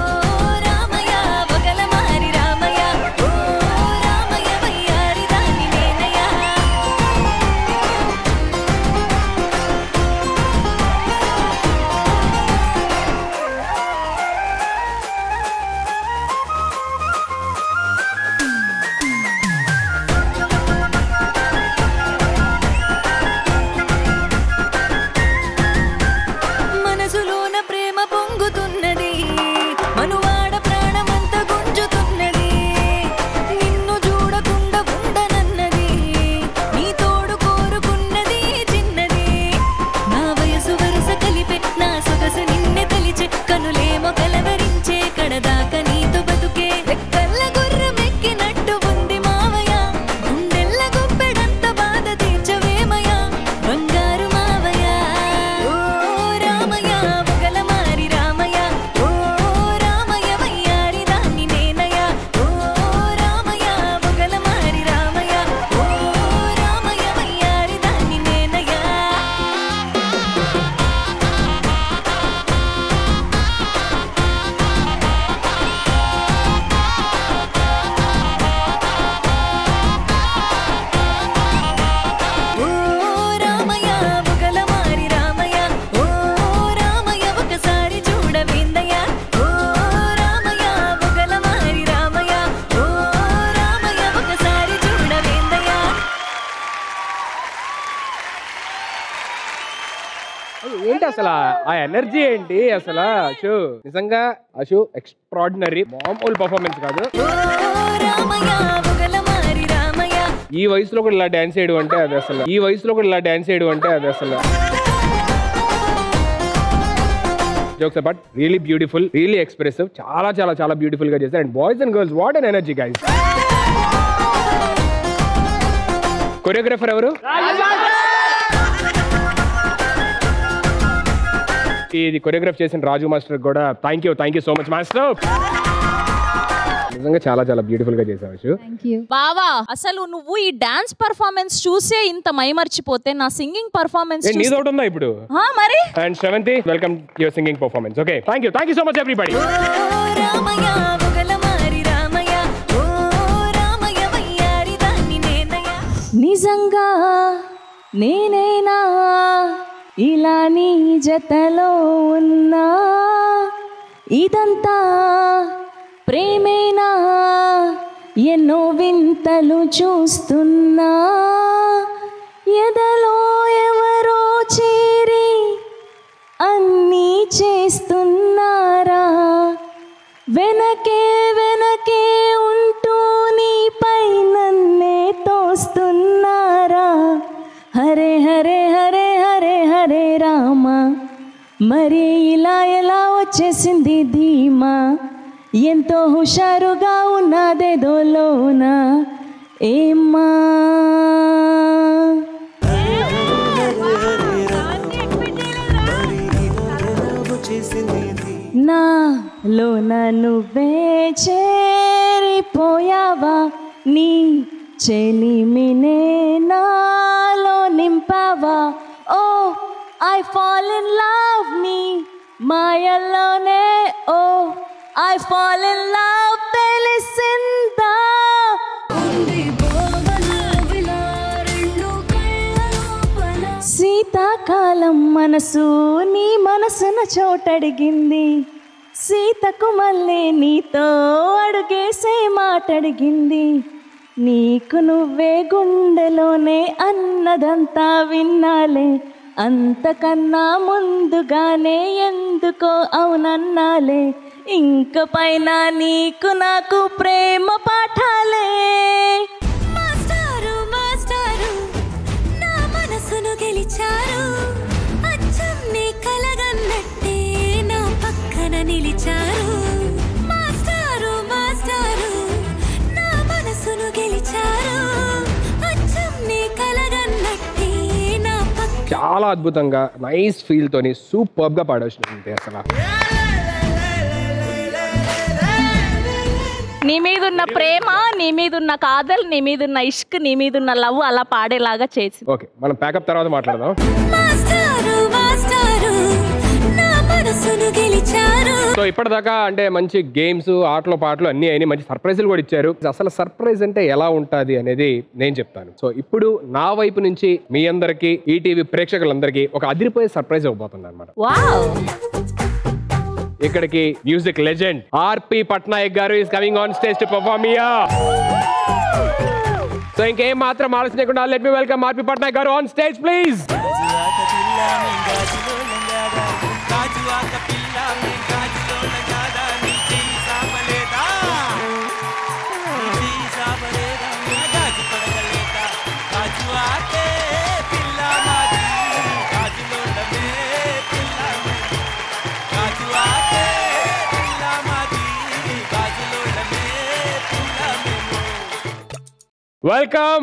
రామయ్య మొగల మారి రామయ్య ఓ రామయ్య వయ్యారి దాన్ని నేనయా మనసులోన ప్రేమ పొంగుతున్నది మనువాడ ప్రాణమంతా గుంజుతున్నది నిన్ను చూడకుండా ఉండనన్నది నీ తోడు కోరుకున్నది చిన్నది నా వయసు వరుస కలిపే నా సొగసు నిన్నే తలిచే కనులేమో కలవరించే కడదాకా నీతో బతుకే రెక్కల్ల గుర్రం ఎక్కినట్టు ఉంది మావయ్య గుండెల్ల గుప్పెడంత బాధ తీర్చవేమయ్య బంగారు మావయ్య ఓ రామయ్య మొగల మారి రామయ్య ఓ రామయ్య వయ్యారి దాన్ని నేనయ్య ఓ రామయ్య మొగల మారి రామయ్య ఓ రామయ్య వయ్యారి దాన్ని నేనయ్య ఓ రామయ్య మొగల మారి రామయ్య ఓ రామయ్య ఒకసారి చూడవేందయ్య ఓ రామయ్య మొగల మారి రామయ్య ఓ రామయ్య ఒకసారి చూడవేందయ్య ఏంటి అసలు ఆ ఎనర్జీ ఏంటి అసలు? అశు నిజంగా అశు ఎక్స్ట్రాడినరీ, మామూలు పర్ఫార్మెన్స్ కాదు. ఈ వయసులో కూడా ఇలా డాన్స్ చేయడం అంటే అది అసలు jokes apart, really beautiful, really expressive, చాలా చాలా చాలా బ్యూటిఫుల్ గా చేశారు. And boys and girls, what an energy guys. Choreographer ఎవరు? ఇది కొరియోగ్రాఫ్ చేసిన రాజు మాస్టర్ కూడా thank you so much master. నిజంగా చాలా చాలా బ్యూటిఫుల్ గా చేసావు. బావా అసలు నువ్వు ఈ డాన్స్ పర్ఫార్మెన్స్ చూసే ఇంత మైమర్చిపోతే నా సింగింగ్ పర్ఫార్మెన్స్ నీదోటి ఉందా ఇప్పుడు? మరి and Sravanthi, welcome your singing performance. Okay, thank you so much everybody. నిజంగా నేనేనా ఇలా నీ జతలో ఉన్నా ఇదంతా ప్రేమేనా ఎన్నో వింతలు చూస్తున్నా ఎదలో ఎవరో చేరి వెనకే వెనకే ఉంటూ నీపై నన్నే తోస్తున్నారా హరే హరే హరే హరే హరే రామ మరి ఇలా ఎలా వచ్చేసింది ధీమా ఎంతో హుషారుగా ఉన్నదేదో లోన ఏమ్మా నాలోన నువ్వే చేరిపోయావా నీ చెలిమినే నాలో నింపావా ఓ ఐ ఫాల్ ఇన్ లవ్ నీ మాయల్లోనే ఓ ఐ ఫాల్ ఇన్ లవ్ తెలిసిందా శీతాకాలం మనసు నీ మనసున చోటడిగింది సీతకు మళ్ళీ నీతో అడుగేసే మాటడిగింది నీకు నువ్వే గుండెలోనే అన్నదంతా విన్నాలే అంతకన్నా ముందుగానే ఎందుకో అవునన్నాలే ఇంక పైన నీకు నాకు ప్రేమ పాఠాలే మాస్టారు మాస్టారు నా మనసును గెలిచారు అచ్చం నీ కలగన్నట్టే నా పక్కన నిలిచారు మాస్టారు మాస్టారు నా మనసును గెలిచారు అచ్చం నీ కలగన్నట్టే నా పక్కన చాలా అద్భుతంగా నైస్ ఫీల్ తోని సూపర్ గా పాడొచ్చినట్టు అసలు నీ మీదున్న ప్రేమ నీ మీదున్న కాదల్ నీ మీదున్న ఇష్క్ నీ మీదున్న లవ్ అలా పాడేలాగా చేసి ఓకే మనం ప్యాకప్ తర్వాత మాట్లాడదాం మాస్టారు మాస్టారు నా మనసును గెలిచారు సో ఇప్పటిదాకా అంటే మంచి గేమ్స్ ఆటలు పాటలు అన్ని అయినాయి మంచి సర్ప్రైజులు కూడా ఇచ్చారు అసలు సర్ప్రైజ్ అంటే ఎలా ఉంటుంది అనేది నేను చెప్తాను సో ఇప్పుడు నా వైపు నుంచి మీ అందరికి ఈటీవీ ప్రేక్షకులందరికీ ఒక అదిరిపోయే సర్ప్రైజ్ ఇవ్వబోతుంది అనమాట ఇక్కడికి music legend RP Patnaik garu is coming on stage to perform here so ఇంకేం మాత్రం ఆలస్యం లేకుండా let me welcome RP Patnaik garu on stage please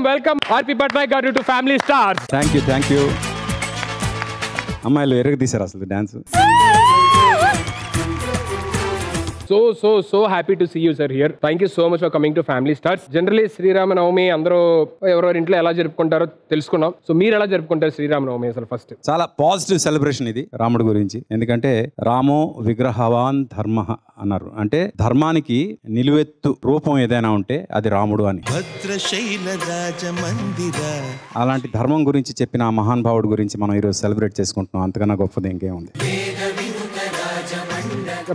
welcome RP Patnaik garu to family stars thank you అమ్మాయిలు ఎరగ తీశారు అసలు dance so happy to see you sir here thank you so much for coming to family stars generally Sriramanavami అందరూ ఎవరెవరి ఇంట్లో ఎలా జరుపుకుంటారో తెలుసుకున్నాం so మీరు ఎలా జరుపుకుంటారు శ్రీరామనవమి అసలు ఫస్ట్ చాలా పాజిటివ్ సెలబ్రేషన్ ఇది రాముడు గురించి ఎందుకంటే రామో విగ్రహవాన్ ధర్మ అన్నారు అంటే ధర్మానికి నిలువెత్తు రూపం ఏదైనా ఉంటే అది రాముడు అని అలాంటి ధర్మం గురించి చెప్పిన ఆ మహానుభావుడు గురించి మనం ఈరోజు సెలబ్రేట్ చేసుకుంటున్నాం అంతకన్నా గొప్పది ఇంకేముంది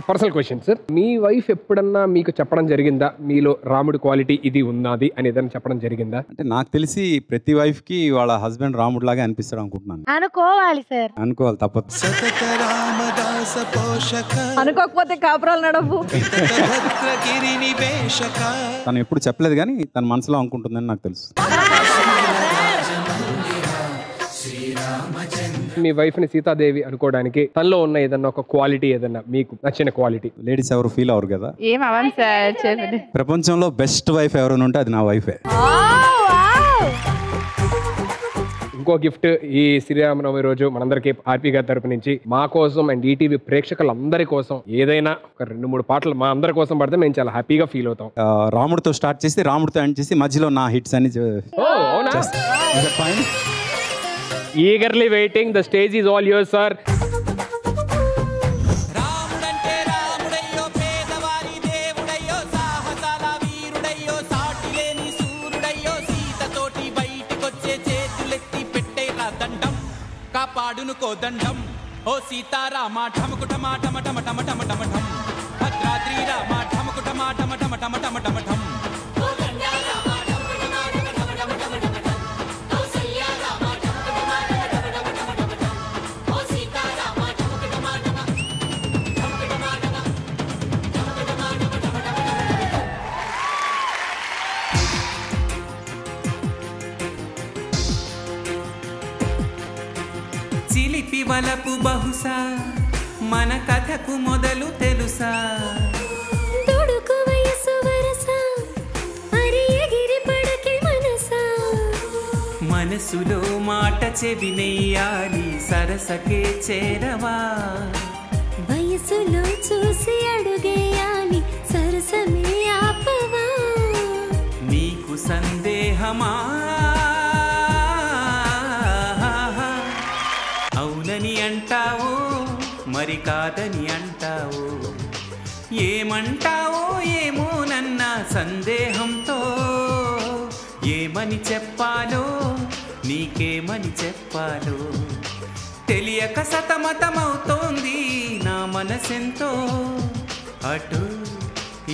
పర్సనల్ క్వశ్చన్ సార్ మీ వైఫ్ ఎప్పుడన్నా మీకు చెప్పడం జరిగిందా మీలో రాముడు క్వాలిటీ ఇది ఉన్నది అని ఏదైనా చెప్పడం జరిగిందా అంటే నాకు తెలిసి ప్రతి వైఫ్ కి వాళ్ళ హస్బెండ్ రాముడు లాగా అనిపిస్తాడు అనుకుంటున్నాను అనుకోవాలి సార్ అనుకోవాలి తప్పదు అనుకోకపోతే కాపురాలు నడవు తను ఎప్పుడు చెప్పలేదు కానీ తన మనసులో అనుకుంటుందని నాకు తెలుసు మీ వైఫ్ ని సీతాదేవి అనుకోవడానికి తనలో ఉన్న ఏదన్నా ఒక క్వాలిటీ ఏదన్నా మీకు నచ్చిన క్వాలిటీ లేడీస్ ఎవరు ఫీల్ అవరు కదా ఏం అవ్వండి సార్ చెప్పండి ప్రపంచంలో బెస్ట్ వైఫ్ ఎవరైనా ఉంటే అది నా వైఫే ఇంకో గిఫ్ట్ ఈ శ్రీరామనవమి రోజు మనందరికీ ఆర్పి గారి తరపు నుంచి మా కోసం అండ్ ఈటీవీ ప్రేక్షకులందరి కోసం ఏదైనా ఒక 2-3 పాటలు మా అందరి కోసం పడితే మేము చాలా హ్యాపీగా ఫీల్ అవుతాం రాముడితో స్టార్ట్ చేసి రాముడితో ఎండ్ చేసి మధ్యలో నా హిట్స్ అని eagerly waiting the stage is all yours sir కాపాడును కోదండం ఓ సీతారామ ఠమకు టమా టమ టమ టమ టమ టమ ఠం భద్రాద్రి రామ ఠమకు టమా టమ టమ టమ టమ టమ ఠం వలపు బహుశా మన కథకు మొదలు తెలుసా దుడుకు వయసు వరస మరి ఎగిరి పడకే మనసా మనసులో మాట చెవినెయ్యాలి సరసకే చేరవా వయసులో చూసి అడుగేయాలి సరసమే ఆపవా నీకు సందేహమా అవునని అంటావో మరి కాదని అంటావో ఏమంటావో ఏమో నన్న సందేహంతో ఏమని చెప్పాలో నీకేమని చెప్పాలో తెలియక సతమతమవుతోంది నా మనసెంతో అటు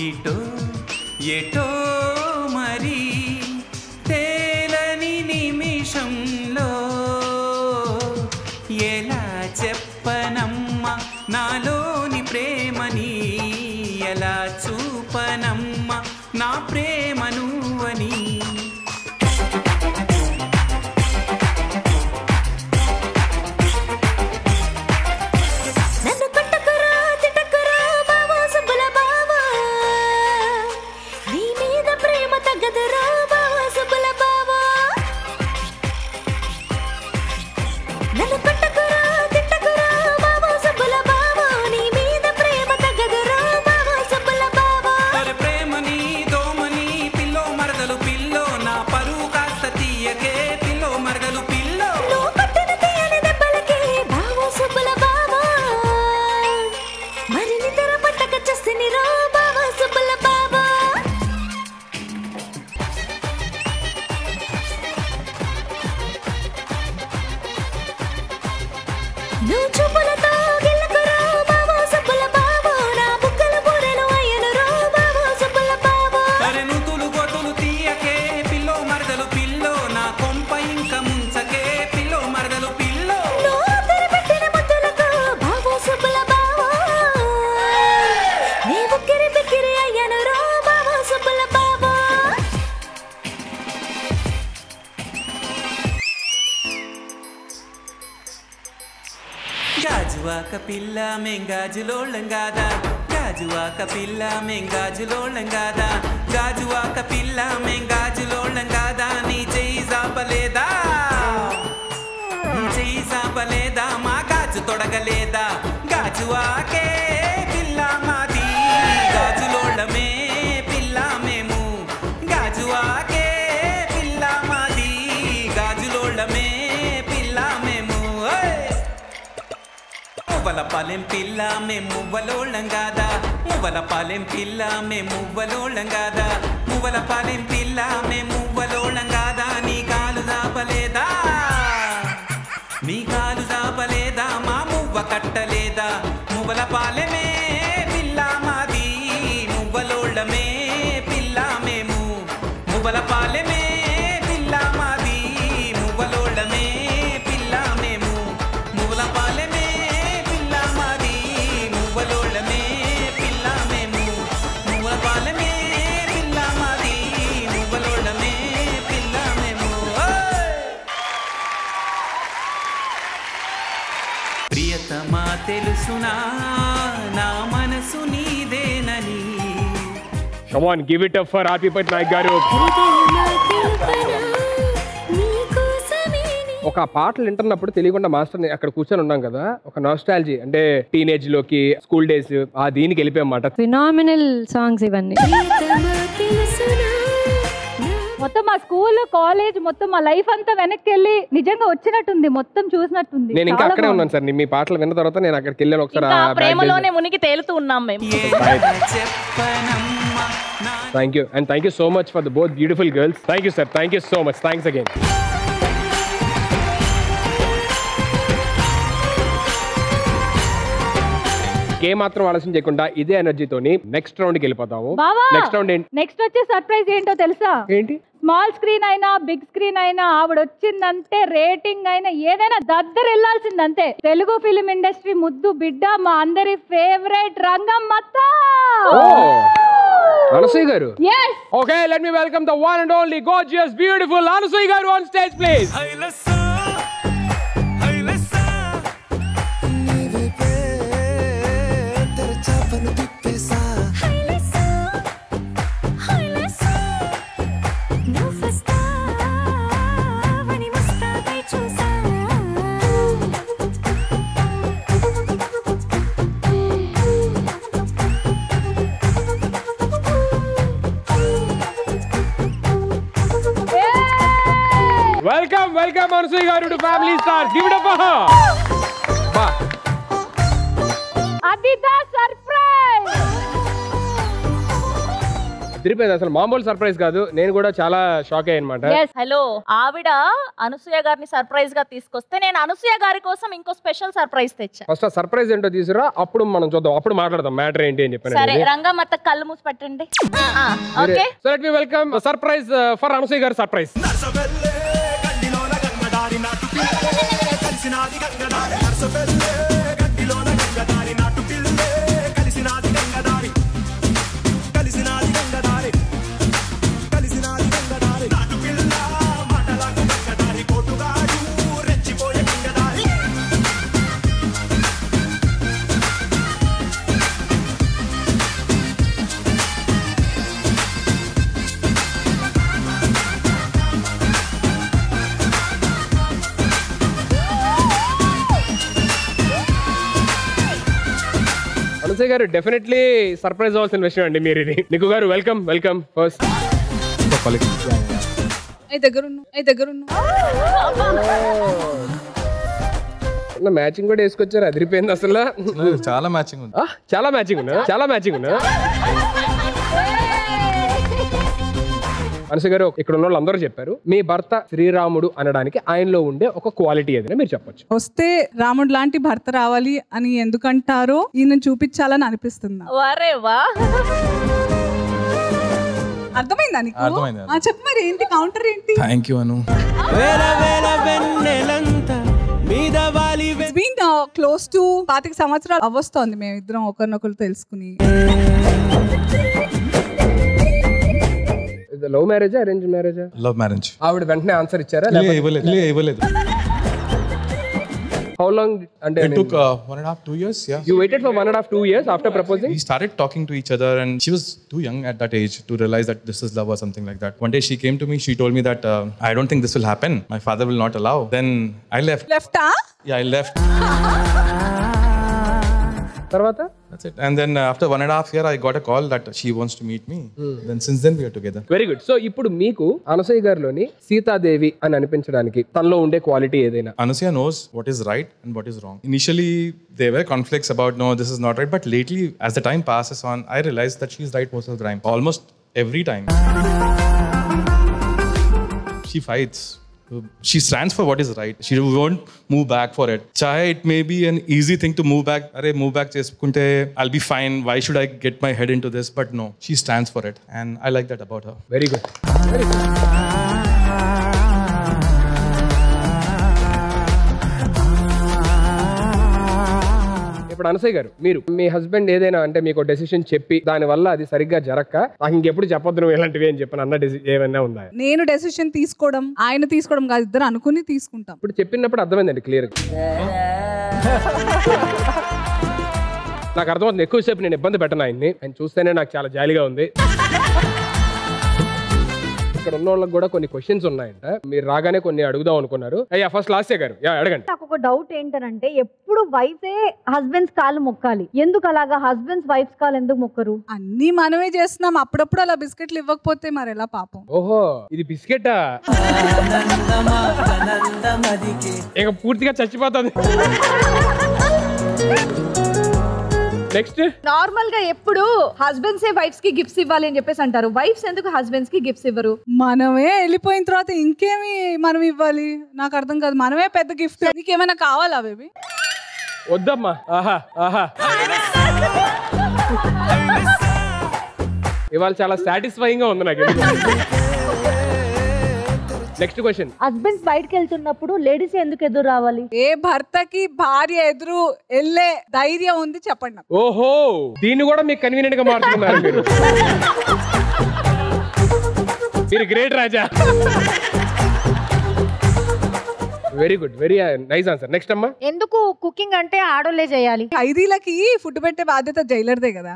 ఇటో ఎటో మరి తేలని నిమిషంలో ఎలా చెప్పనమ్మా నాలోని ప్రేమని ఎలా చూపనమ్మా నా ప్రేమ నువ్వని నన్ను కొట్టకురా తిట్టకురా బావా సుబ్బుల బావా నీ మీద ప్రేమ తగ్గదురా బావా సుబ్బుల బావా నన్ను కొట్టకురా తిట్టకురా బావా సుబ్బుల బావా నీ మీద ప్రేమ తగ్గదురా బావా సుబ్బుల బావా అరే ప్రేమని దోమని పిల్లో మరదలు పిల్లో నా పరువు కాస్త తీయకే పిల్లో మరదలు పిల్లో నువ్వు కొట్టిన తీయని దెబ్బలకి బావా సుబ్బుల బావా మరి నిద్ర పట్టక చస్తని రా బావా సుబ్బుల బావా నువ్వు చూపులతో గిల్లకురా బావా సుబ్బుల బావా నా బుగ్గల బూరెలు అయ్యను రా బావా సుబ్బుల బావా అరే నుతులు గొతులు తీయకే పిల్లో మరదలు పిల్లో నా కొంప ఇంక ముంచకే పిల్లో మరదలు పిల్లో నువ్వు తెరపెట్టిన ముద్దులకు బావా సుబ్బుల బావా నీ ఉక్కిరి బిక్కిరి అయ్యను రా బావా సుబ్బుల బావా గాజువాక పిల్ల మెంగాజులోళ్ళం కాదా గాజువాక పిల్ల మెంగాజులోళ్ళం కాదా గాజువాక పిల్ల మెంగాజులోళ్ళం కాదా నీ చెయ్యి జాపలేదా నీ చెయ్యి జాపలేదా మా గాజు తొడగలేదా గాజువాకే పిల్ల మాది గాజులోళ్ళమే పిల్ల మేము గాజువాకే పిల్ల మాది గాజులోళ్ళమే పిల్ల మేము మువ్వల పాలెం పిల్ల మేము మువ్వలోళ్ళం కాదా మువ్వల పాలెం పిల్ల మేము మువ్వలోళ్ళం కాదా మువ్వల పాలెం పిల్ల మేము మువ్వలోళ్ళం కాదా నీ కాలు జాపలేదా నీ కాలు జాపలేదా మా మువ్వ కట్టలేదా మువ్వల పాలెమే పిల్ల మాది మువ్వలోళ్ళమే పిల్ల మేము మువ్వల పాలెమే పిల్ల మాది మువ్వలోళ్ళమే పిల్ల మేము మువ్వల పాలెమే పిల్ల మాది మువ్వలోళ్ళమే పిల్ల మేము మువ్వల పాలెమే పిల్ల మాది మువ్వలోళ్ళమే పిల్ల మేము ప్రియతమా తెలుసునా నా మనసు నీదేనని Come on, give it up for R.P. Patnaik గారు. ఒక పాటలు వింటున్నప్పుడు తెలియకుండా మాస్టర్ అక్కడ కూర్చొని ఉన్నాం కదా, ఒక నాస్టాలజీ అంటే టీనేజ్ లోకి స్కూల్ డేస్ ఆ దీనికి వెళ్ళిపోయామాట. ఫినామినల్ సాంగ్స్ ఇవన్నీ. మొత్తం మా స్కూల్ కాలేజ్ మొత్తం మా లైఫ్ అంతా వెనక్కి వెళ్ళి నిజంగా వచ్చినట్టుంది, మొత్తం చూసినట్టుంది. నేను ఇంకా అక్కడే ఉన్నాను సార్, మీ పాటలు విన్న తర్వాత నేను అక్కడికి వెళ్ళాను ఒకసారి. ప్రేమలోనే మునిగి తేలుతూ ఉన్నాం మేము. Thank you and thank you so much for the both beautiful girls. Thank you sir, thank you so much, thanks again. ఏ మాత్రం ఆలస్యం చేయకుండా ఇదే ఎనర్జీతోని నెక్స్ట్ రౌండ్ కి వెళ్ళిపోతాము. నెక్స్ట్ రౌండ్ ఏంటి? నెక్స్ట్ వచ్చే సర్ప్రైజ్ ఏంటో తెలుసా? ఏంటి? స్మాల్ స్క్రీన్ అయినా బిగ్ స్క్రీన్ అయినా ఆవిడ వచ్చిందంటే రేటింగ్ అయినా ఏదైనా దగ్గర వెళ్ళాల్సిందంతే. తెలుగు ఫిలిం ఇండస్ట్రీ ముద్దు బిడ్డ, మా అందరి ఫేవరెట్ రంగమ్మత్త అనసూయ గారు. Yes. Okay, let me welcome the one and only gorgeous, beautiful Anasuya garu on stage, please. Welcome Anasuya garu to family star. Give it up. బా అదిదా సర్ప్రైజ్. తిరిపోయింది, అసలు మామూలు సర్ప్రైజ్ కాదు. నేను కూడా చాలా షాక్ అయ్యాను అనమాట. హలో, ఆవిడ అనసూయ గారిని సర్ప్రైజ్ గా తీసుకొస్తే నేను అనసూయ గారి కోసం ఇంకో స్పెషల్ సర్ప్రైజ్ తెచ్చా. ఫస్ట్ ఆ సర్ప్రైజ్ ఏంటో తీసుకురా, అప్పుడు మనం చూద్దాం, అప్పుడు మాట్లాడదాం మ్యాటర్ ఏంటి అని చెప్పాను. సరే, రంగమ్మత్త కళ్ళు మూసి పెట్టండి. Okay, so let me welcome surprise for Anasuya గారి సర్ప్రైజ్. అనసూయ గారు డెఫినెట్లీ సర్ప్రైజ్ అవ్వాల్సిన విషయం అండి మీరు ఇది. నిక్కు గారు వెల్కమ్ వెల్కమ్. ఫస్ట్ మ్యాచింగ్ కూడా వేసుకొచ్చారు, అదిరిపోయింది అసలు. చాలా మ్యాచింగ్ ఉంది. చాలా మ్యాచింగ్ ఉన్నా, చాలా మ్యాచింగ్ ఉన్నా. అనసూయ గారు, ఇక్కడ ఉన్న వాళ్ళు అందరూ చెప్పారు మీ భర్త శ్రీరాముడు అనడానికి ఆయనలో ఉండే ఒక క్వాలిటీ ఏదైనా మీరు చెప్పొచ్చు. వస్తే రాముడు లాంటి భర్త రావాలి అని ఎందుకంటారో ఈయన చూపించాలని అనిపిస్తుంది. అర్థమైందా నీకు? చెప్పు మరి, ఏంటి కౌంటర్ ఏంటి? Thank you Anu. Close to 25 సంవత్సరాలు అవస్తోంది మేము ఇద్దరం ఒకరినొకరు తెలుసుకుని. లవ్ మ్యారేజా అరేంజ్ మ్యారేజా? Love marriage. ఆవిడ వెంటనే ఆన్సర్ ఇచ్చారా? ఇవ్వలేదు. How long? And it took 1.5 2 years. Yeah. You waited for 1.5 2 years after proposing? We started talking to each other, and she was too young at that age to realize that this is love or something like that. One day she came to me. She told me that I don't think this will happen. My father will not allow. Then I left. Left? Yeah, I left. Tarvata? That's it. And then after 1.5 years, I got a call that she wants to meet me. Then since then we are together. Very good. So ఇప్పుడు మీకు అనసూయ గారిలోని సీతాదేవి అని అనిపించడానికి తనలో ఉండే quality ఏదైనా? Anusuya knows what is right and what is wrong. Initially there were conflicts about no, this is not right. But lately, as the time passes on, I realized that she is right most of the time. Almost every time. She fights. She stands for what is right. She won't move back for it. Chahe it may be an easy thing to move back. Arey move back cheskunte I'll be fine. Why should I get my head into this? But no, she stands for it, and I like that about her. Very good. Very good. ఇప్పుడు అనసూయ గారు, మీరు మీ husband ఏదైనా అంటే మీకు decision చెప్పి దాని వల్ల అది సరిగ్గా జరక్క నాకు ఇంకెప్పుడు చెప్పొద్దు నువ్వు ఇలాంటివి అని చెప్పిన అన్న ఏమైనా ఉందా? నేను డెసిషన్ తీసుకోవడం ఆయన తీసుకోవడం కాదు, ఇద్దరు అనుకుని తీసుకుంటాం. ఇప్పుడు చెప్పినప్పుడు అర్థమైందండి క్లియర్. నాకు అర్థమవుతుంది, ఎక్కువసేపు నేను ఇబ్బంది పెట్టను ఆయన్ని. ఆయన చూస్తేనే నాకు చాలా జాలీగా ఉంది. ఇక్కడ ఉన్న వాళ్ళకి కూడా కొన్ని క్వశ్చన్స్ ఉన్నాయంట, మీరు రాగానే కొన్ని అడుగుదాం అనుకున్నారు. అయ్యా ఫస్ట్ లాస్య గారు అడగండి. నాకు ఒక డౌట్ ఏంటంటే ఎప్పుడు వైఫే హస్బెండ్స్ కాళ్ళు మొక్కాలి, ఎందుకు అలాగా హస్బెండ్స్ వైఫ్స్ కాళ్ళు ఎందుకు మొక్కరు? అన్ని మనమే చేస్తున్నాం, అప్పుడప్పుడు అలా బిస్కెట్లు ఇవ్వకపోతే మరి ఎలా పాపం. ఓహో, ఇది బిస్కెటా? ఇక పూర్తిగా చచ్చిపోతుంది. నెక్స్ట్, నార్మల్ గా ఎప్పుడు హస్బెండ్స్ వైఫ్స్ కి గిఫ్ట్స్ ఇవ్వాలి అని చెప్పేసి అంటారు, వైఫ్స్ ఎందుకు హస్బెండ్స్ కి గిఫ్ట్స్ ఇవ్వరు? మనమే వెళ్ళిపోయిన తర్వాత ఇంకేమి మనం ఇవ్వాలి? నాకు అర్థం కాదు, మనమే పెద్ద గిఫ్ట్. నీకేమైనా కావాలా బేబీ? వద్దమ్మా. ఆహా ఆహా, ఇవాళ చాలా సాటిస్ఫైయింగ్ గా ఉంది నాకు. నెక్స్ట్ క్వశ్చన్, హస్బెండ్స్ బయటకు వెళ్తున్నప్పుడు లేడీస్ ఎందుకు ఎదురు రావాలి? ఏ భర్తకి భార్య ఎదురు వెళ్ళే ధైర్యం ఉంది చెప్పండి. ఓహో, దీన్ని కూడా మీకు కన్వీనియంట్ గా మార్చుకున్నారు మీరు. మీరు గ్రేట్ రాజా. Very good, very nice answer. Next అమ్మా, ఎందుకు కుకింగ్ అంటే ఆడోళ్ళే చేయాలి? ఖైదీలకి ఫుడ్ పెట్టే బాధ్యత జైలర్దే కదా.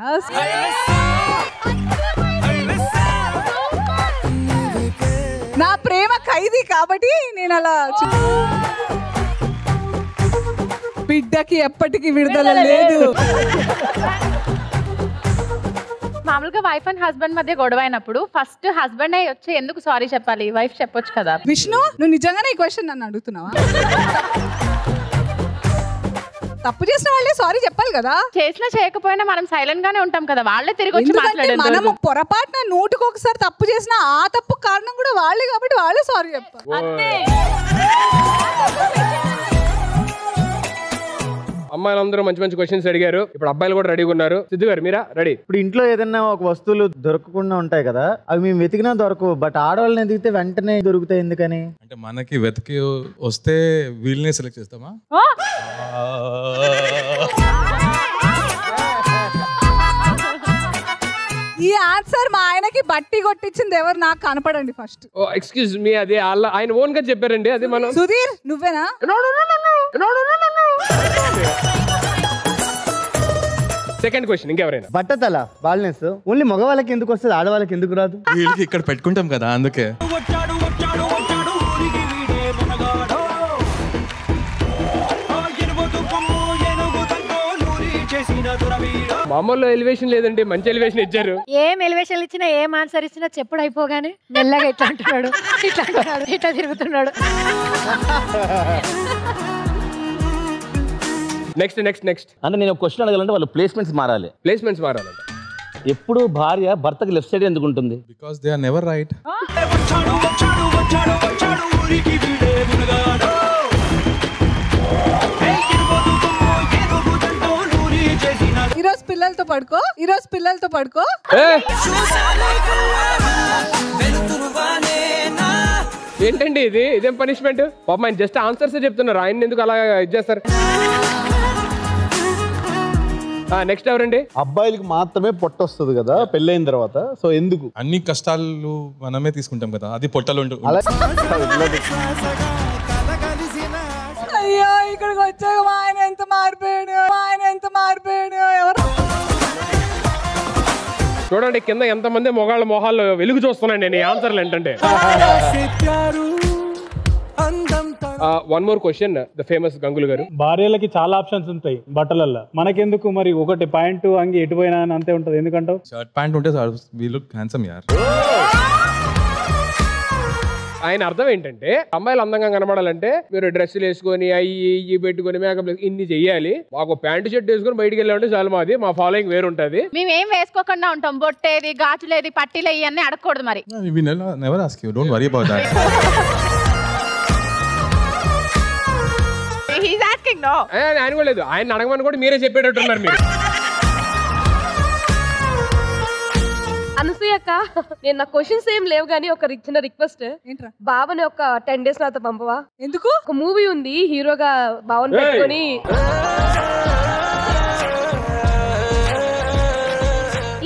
నా ప్రేమ ఖైదీ కాబట్టి నేను అలా. బిడ్డకి ఎప్పటికీ విడుదల లేదు. మా మామూలుగా వైఫ్ అండ్ హస్బెండ్ మధ్య గొడవ అయినప్పుడు ఫస్ట్ హస్బెండ్ వచ్చి ఎందుకు సారీ చెప్పాలి, వైఫ్ చెప్పొచ్చు కదా. విష్ణు, నువ్వు నిజంగానే ఈ క్వశ్చన్ నన్ను అడుగుతున్నావా? తప్పు చేసిన వాళ్ళే సారీ చెప్పాలి కదా. చేసినా చేయకపోయినా మనం సైలెంట్ గానే ఉంటాం కదా, వాళ్ళే తిరిగి వచ్చి మాట్లాడారు. మనం పొరపాటున నూటికి ఒకసారి తప్పు చేసిన ఆ తప్పు కారణం కూడా వాళ్ళే కాబట్టి వాళ్ళే సారీ చెప్పాలి. అమ్మాయిలందరూ మంచి మంచి క్వశ్చన్స్ అడిగారు. ఇప్పుడు అబ్బాయిలు కూడా రెడీగా ఉన్నారు. సిద్ధు గారు మీరా రెడీ? ఇప్పుడు ఇంట్లో ఏదైనా ఒక వస్తువులు దొరకకుండా ఉంటాయి కదా, అవి మేము వెతికినా దొరకవు, బట్ ఆడవాళ్ళని ఎదిగితే వెంటనే దొరుకుతాయి. ఎందుకని అంటే మనకి వెతికి వస్తే వీళ్ళనే సెలెక్ట్ చేస్తామా? ఈ ఆన్సర్ మా ఆయనకి బట్టి కొట్టించింది ఎవరు నాకు కనపడండి ఫస్ట్. ఓ ఎక్స్క్యూజ్ మీ, అదే ఆయన ఓన్ గా చెప్పారండి. అది మనం సుధీర్ నువ్వేనా? సెకండ్ క్వశ్చన్ ఇంకెవరైనా? బట్టతల బాల్నెస్ ఓన్లీ మగవాళ్ళకి ఎందుకు వస్తుంది, ఆడవాళ్ళకి ఎందుకు రాదు? వీళ్ళకి ఇక్కడ పెట్టుకుంటాం కదా అందుకే. మామూలు ఎలివేషన్ లేదండి, మంచి ఎలివేషన్ ఇచ్చారు. ఏం ఎలివేషన్ ఇచ్చినా ఏం ఆన్సర్ ఇచ్చినా చెప్పుడు అయిపోగానే మెల్లగా ఇట్లా అంటున్నాడు, ఇట్లా అంటున్నాడు, ఇట్లా తిరుగుతున్నాడు. నెక్స్ట్ అంటే నేను ఒక క్వశ్చన్ అడగాలంటే వాళ్ళు ప్లేస్మెంట్స్ మారాలి. ఎప్పుడు భార్య భర్తకి లెఫ్ట్ సైడ్ ఎందుకు ఉంటుంది? Because they are never right. ఈరోజు పిల్లలతో పడుకో, ఈరోజు పిల్లలతో పడుకో. ఏంటండి ఇది? ఇదేం పనిష్మెంట్? పాపం ఆయన జస్ట్ ఆన్సర్స్ చెప్తున్నారు, ఆయన ఎందుకు అలా ఇచ్చేస్తారు? నెక్స్ట్ ఎవరండి? అబ్బాయిలకి మాత్రమే పొట్ట వస్తుంది కదా పెళ్ళైన తర్వాత, సో ఎందుకు? అన్ని కష్టాలు మనమే తీసుకుంటాం కదా, అది పొట్టలో అయ్యో ఇక్కడికి వచ్చాక మా ఆయన ఎంత మారిపోయాడు, మా ఆయన ఎంత మారిపోయాడు. ఎవరు చూడండి కింద ఎంతమంది మొగాళ్ళ మొహాల్లో వెలుగు చూస్తున్నాను నేను. ఆన్సర్లు ఏంటంటే one more question, the famous Gangulu garu. భార్యలకి చాలా ఆప్షన్స్ ఉంటాయి బట్టలల్లో, మనకెందుకు మరి ఒకటి ప్యాంట్ అంగి ఎటు పోయినా అంతే ఉంటది, ఎందుకంటావు? షర్ట్ ప్యాంట్ ఉంటే వి లుక్ హ్యాండ్సమ్ యార్. ఆయన అర్థం ఏంటంటే అమ్మాయిలు అందంగా కనబడాలంటే మీరు డ్రెస్సులు వేసుకొని అయ్యి పెట్టుకొని మేకప్ ఇన్ని చెయ్యాలి, మాకు ప్యాంటు షర్ట్ వేసుకొని బయటికి వెళ్ళాలంటే చాలా మాది, మా ఫాలోయింగ్ వేరుంటది. మేము ఏం వేసుకోకుండా ఉంటాం, బొట్టేది గాజులేది పట్టీలు ఇవన్నీ అడగకూడదు మరి. We never ask you, don't worry about that. He is asking no. ఆయన కూడా లేదు, ఆయన అడగమని కూడా మీరే చెప్పేటట్టున్నారు మీరు. అనసూయక్క, నేను నా క్వశ్చన్స్ ఏం లేవు కానీ ఒక చిన్న రిక్వెస్ట్. బావని ఒక 10 days నాతో పంపవా? ఎందుకు? ఒక మూవీ ఉంది, హీరోగా బావని పెట్టుకొని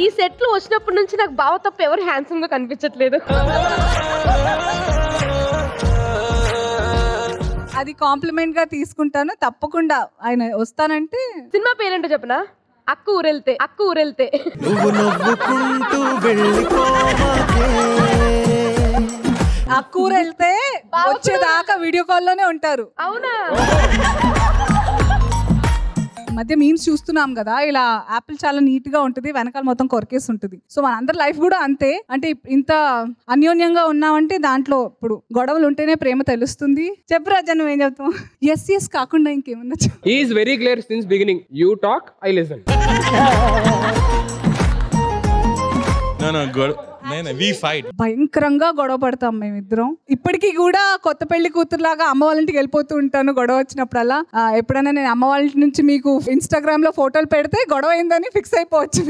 ఈ సెట్ లో వచ్చినప్పటి నుంచి నాకు బావ తప్ప ఎవరు హ్యాండ్సమ్ గా కనిపించట్లేదు. అది కాంప్లిమెంట్ గా తీసుకుంటాను తప్పకుండా. ఆయన వస్తానంటే సినిమా పేరేంటో చెప్పనా? అక్క ఊరెళ్తే, అక్క ఊరెళ్తే. అక్క ఊరెళ్తే వచ్చేదాకా వీడియో కాల్ లోనే ఉంటారు. అవునా? మధ్య మీమ్స్ చూస్తున్నాం కదా, ఇలా యాపిల్ చాలా నీట్ గా ఉంటుంది, వెనకాల మొత్తం కొరికేసి ఉంటుంది. సో మన అందరి లైఫ్ కూడా అంతే. అంటే ఇంత అన్యోన్యంగా ఉన్నామంటే దాంట్లో ఇప్పుడు గొడవలు ఉంటేనే ప్రేమ తెలుస్తుంది. చెప్పు రాజా, నువ్వేం చెప్తావు? ఎస్ కాకుండా ఇంకేమన్నా? He is very clear since beginning. You talk, I listen. భయంకరంగా గొడవ పడతాం మేమిద్దరం. ఇప్పటికీ కూడా కొత్త పెళ్లి కూతురులాగా అమ్మ వాళ్ళ ఇంటికి వెళ్ళిపోతూ ఉంటాను గొడవ వచ్చినప్పుడల్లా. ఎప్పుడైనా నేను అమ్మ వాళ్ళ నుంచి మీకు ఇన్స్టాగ్రామ్ లో ఫోటోలు పెడితే గొడవ అయిందని ఫిక్స్ అయిపోవచ్చు.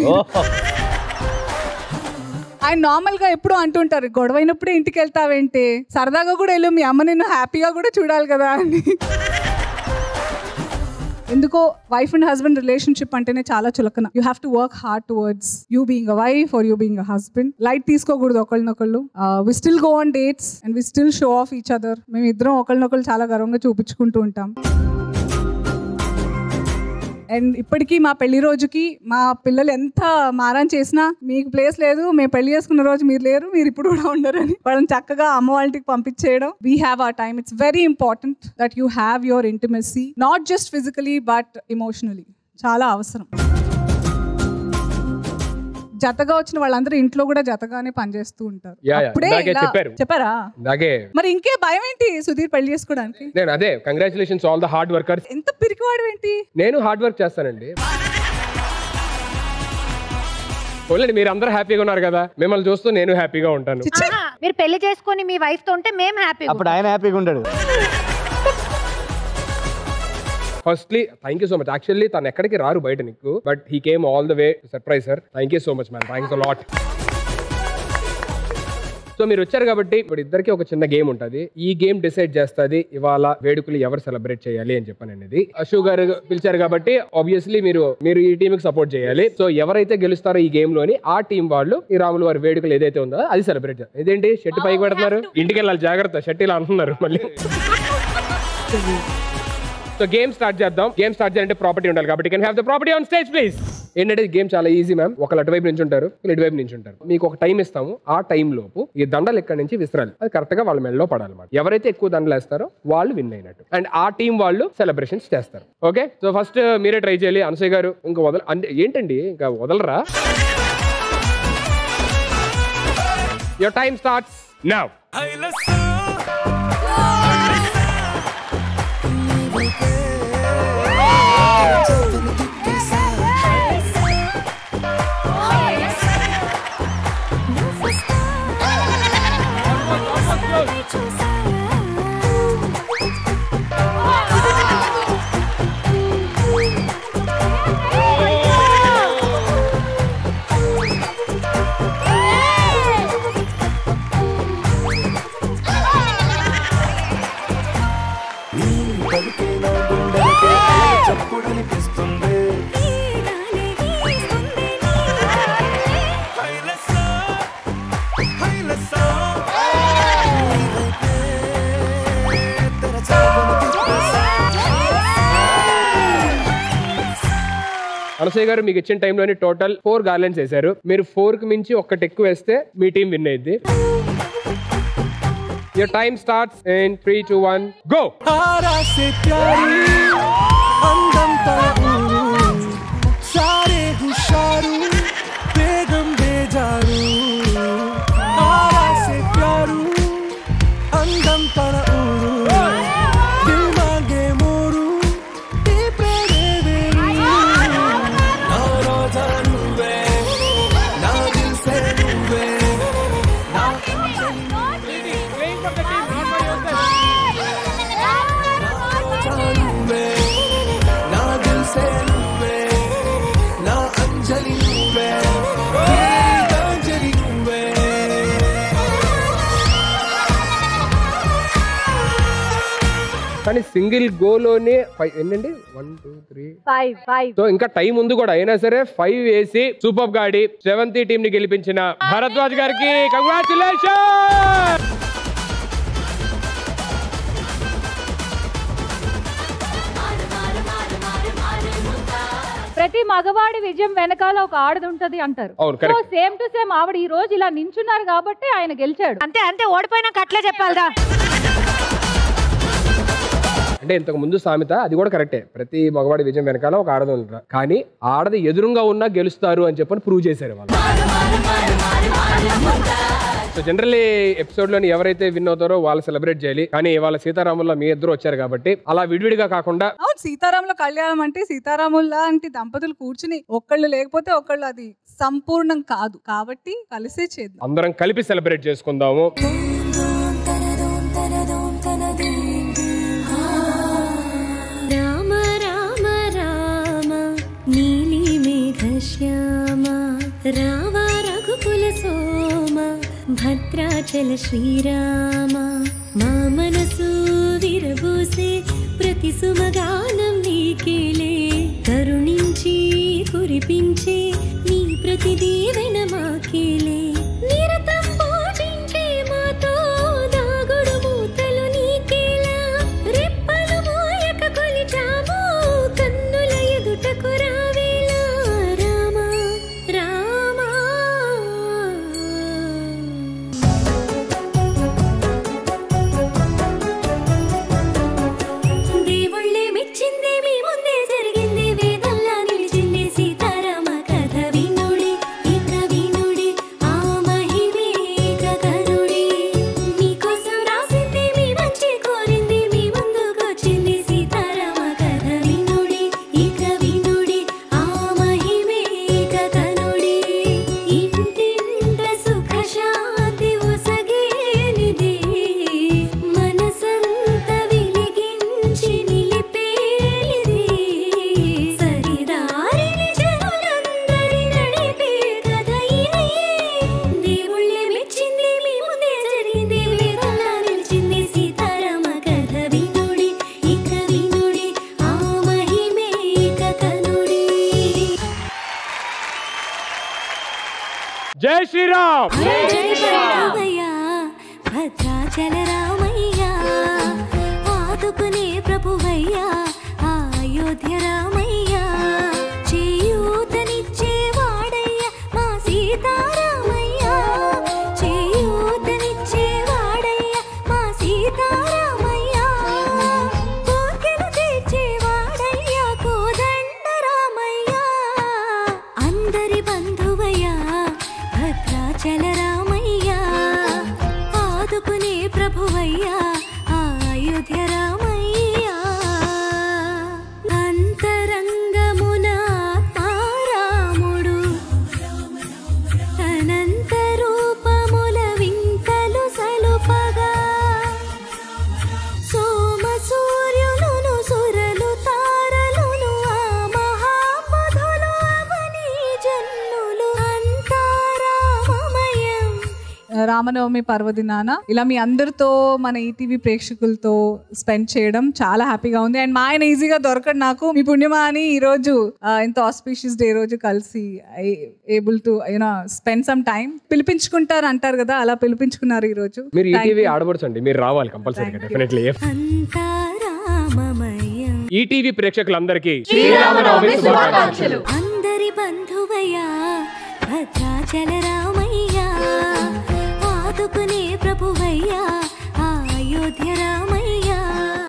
ఆయన నార్మల్ గా ఎప్పుడు అంటుంటారు, గొడవ అయినప్పుడే ఇంటికి వెళ్తావేంటి, సరదాగా కూడా వెళ్ళు, మీ అమ్మ నిన్ను హ్యాపీగా కూడా చూడాలి కదా అని. ఎందుకో వైఫ్ అండ్ హస్బెండ్ రిలేషన్షిప్ అంటేనే చాలా చులకన. You have to work hard towards you being a wife or you being a husband. Light తీసుకోకూడదు ఒకళ్ళనొకళ్ళు. We still go on dates and we still show off each other. మేము ఇద్దరం ఒకళ్ళనొకళ్ళు చాలా గర్వంగా చూపించుకుంటూ ఉంటాం. అండ్ ఇప్పటికీ మా పెళ్లి రోజుకి మా పిల్లలు ఎంత మారం చేసినా, మీకు ప్లేస్ లేదు, మేము పెళ్లి చేసుకున్న రోజు మీరు లేరు, మీరు ఇప్పుడు కూడా ఉండరని వాళ్ళని చక్కగా అమ్మ వాళ్ళకి పంపించేయడం. We have our time. It's very important that you have your intimacy, not just physically but emotionally. చాలా అవసరం. జతగా వచ్చిన వాళ్ళందరూ ఇంట్లో కూడా జతగానే పనిచేస్తూ ఉంటారు. అప్పుడే చెప్పారా? మరి ఇంకే భయం ఏంటి సుధీర్ పెళ్లి చేసుకోవడానికి? నేను అదే congratulations all the hard workers. ఎంత పిరికివాడు ఏంటి? నేను హార్డ్ వర్క్ చేస్తానండి. ఓన్లీ మీరు అందరూ హ్యాపీగా ఉన్నారు కదా, మిమ్మల్ని చూస్తూ నేను హ్యాపీగా ఉంటాను. మీరు పెళ్లి చేసుకొని మీ వైఫ్ తో ఉంటే మేము హ్యాపీ. అప్పుడు ఆయన హ్యాపీగా ఉంటాడు. Firstly thank you so much. Actually తను ఎక్కడికి రారు బయట నీకు, but he came all the way surprise sir. Thank you so much ma'am, thanks a lot. So మీరు వచ్చారు కాబట్టి ఇప్పుడు ఇద్దరికి ఒక చిన్న గేమ్ ఉంటుంది. ఈ గేమ్ డిసైడ్ చేస్తుంది ఇవాళ వేడుకలు ఎవరు సెలబ్రేట్ చేయాలి అని చెప్పాను అనేది. అశు గారు పిలిచారు కాబట్టి ఆబ్వియస్లీ మీరు ఈ టీమ్ కి సపోర్ట్ చేయాలి. సో ఎవరైతే గెలుస్తారో ఈ గేమ్ లోని ఆ టీం వాళ్ళు ఈ రాముల వారి వేడుకలు ఏదైతే ఉందో అది సెలబ్రేట్ చేస్తారు. ఇదేంటి షర్ట్ పైకి పెడుతున్నారు? ఇంటికి వెళ్ళాలి, జాగ్రత్త, షర్ట్ ఇలా అంటున్నారు మళ్ళీ. సో గేమ్ స్టార్ట్ చేద్దాం. గేమ్ స్టార్ట్ చేయాలంటే ప్రాపర్టీ ఉండాలి కాబట్టి can have the property on stage please. ఏంటంటే గేమ్ చాలా ఈజీ మ్యామ్. ఒకళ్ళు అటువైపు నుంచి ఉంటారు, ఇటువైపు నుంచి ఉంటారు. మీకు ఒక టైం ఇస్తాము. ఆ టైం లోపు ఈ దండలు ఎక్కడి నుంచి విసరాలి, అది కరెక్ట్ గా వాళ్ళ మెడలో పడాలన్నమాట. ఎవరైతే ఎక్కువ దండలు వేస్తారో వాళ్ళు విన్ అయినట్టు. అండ్ ఆ టీం వాళ్ళు సెలబ్రేషన్స్ చేస్తారు. ఓకే, సో ఫస్ట్ మీరే ట్రై చేయాలి. అనసూయ గారు ఇంకా అంటే ఏంటండి ఇంకా వదలరా? Your time starts now. Anasuya గారు మీకు ఇచ్చిన టైంలోని టోటల్ 4 గార్లెండ్స్ వేశారు. మీరు 4 కి మించి ఒక్కటి ఎక్కువ వేస్తే మీ టీం విన్ అయింది. Your time starts in 3, 2, 1 go. కానీ సింగిల్ గోలోనే 5 ఎన్నండి 1 2 3 5 సో ఇంకా టైం ఉంది కూడా. అయినా సరే 5 వేసి సూపర్ గాడి శ్రవంతి టీం ని గెలిపించిన భరద్వాజ్ గారికి కంగ్రాచులేషన్. ప్రతి మగవాడి విజయం వెనకాల ఒక ఆడది ఉంటది అంటారు. సో సేమ్ టు సేమ్ ఆవిడ ఈ రోజు ఇలా నించున్నారు కాబట్టి ఆయన గెలిచాడు. అంతే ఓడిపోయినాక అట్లే చెప్పాలిదా? అంటే ఇంతకు ముందు సామెత అది కూడా కరెక్టే. ప్రతి మగవాడి విజయం వెనకాల ఒక ఆడది ఉంటారు, కానీ ఆడది ఎదురుగా ఉన్నా గెలుస్తారు అని చెప్పని ప్రూవ్ చేశారు వాళ్ళు. సో జనరల్లీ ఎపిసోడ్ లోని ఎవరైతే విన్ అవుతారో వాళ్ళు సెలబ్రేట్ చేయాలి. కానీ ఇవాళ సీతారాముల్లో మీ ఇద్దరు వచ్చారు కాబట్టి అలా విడివిడిగా కాకుండా. అవును, సీతారాముల కళ్యాణం అంటే సీతారాముల్లా అంటే దంపతులు కూర్చుని ఒకళ్ళు లేకపోతే ఒకళ్ళు అది సంపూర్ణం కాదు. కాబట్టి కలిసే చేద్దాం, అందరం కలిపి సెలబ్రేట్ చేసుకుందాము. రామ రామ రామ నీలి మేఘ శ్యామ రావ రఘుకుల సోమ భద్రాచల శ్రీరామ మా మనసు విరబూసే ప్రతి సుమగానం నీకేలే కరుణించి కురిపించే నీ ప్రతి దీవెన మాకేలే నిరతం పూజించే మాతో దాగుడు మూతలు నీకేలా రెప్పలు మోయక కొలిచాము కన్నుల ఎదుటకు రావేలా రామ రామ. దేవుళ్ళే మెచ్చిందే మీ ముందే జరిగింది వేదల్లా నిలిచింది సీతారామ కథ జై శ్రీరామ్. భద్రాచల రామయ్య ఆదుకునే ప్రభువయ్య అయోధ్య రామయ్య చేయూతనిచ్చే వాడయ్య మా సీతారామయ్య చేయూతనిచ్చే వాడయ్య మా సీతారామయ్య కోర్కెలు తీర్చే వాడయ్య కోదండ రామయ్య అందరి బంధువయ్య భద్రాచల రామయ్య ఆదుకునే ప్రభువయ్యా అయోధ్య రామయ్య అంతరంగమున రాముడు అనంత రూపముల వింతలు సలుపగా సోమ సూర్యులను సురలు తారలును ఆ మహాపధులు అవని జన్నులు అంతా రామమయం. రామనవమి పర్వదినాన ఇలా మీ అందరితో మన ఈటీవీ ప్రేక్షకులతో స్పెండ్ చేయడం చాలా హ్యాపీగా ఉంది. అండ్ మా ఆయన ఈజీగా దొరకడు నాకు. మీ పుణ్యమా అని ఈ రోజు ఇంత ఆస్పీషియస్ డే రోజు కలిసి able to you know spend some time. పిలిపించుకుంటారు అంటారు కదా, అలా పిలిపించుకున్నారు ఈ రోజు. మీరు ఈటీవీ ఆడబడుచండి, మీరు రావాలి కంపల్సరీగా డెఫినెట్లీ. ఈటీవీ ప్రేక్షకులందరికీ శ్రీరామనవమి శుభాకాంక్షలు. అందరి బంధువయ్యా భద్రాచల రామయ్య ఆదుకునే ప్రభువయ్యా అయోధ్య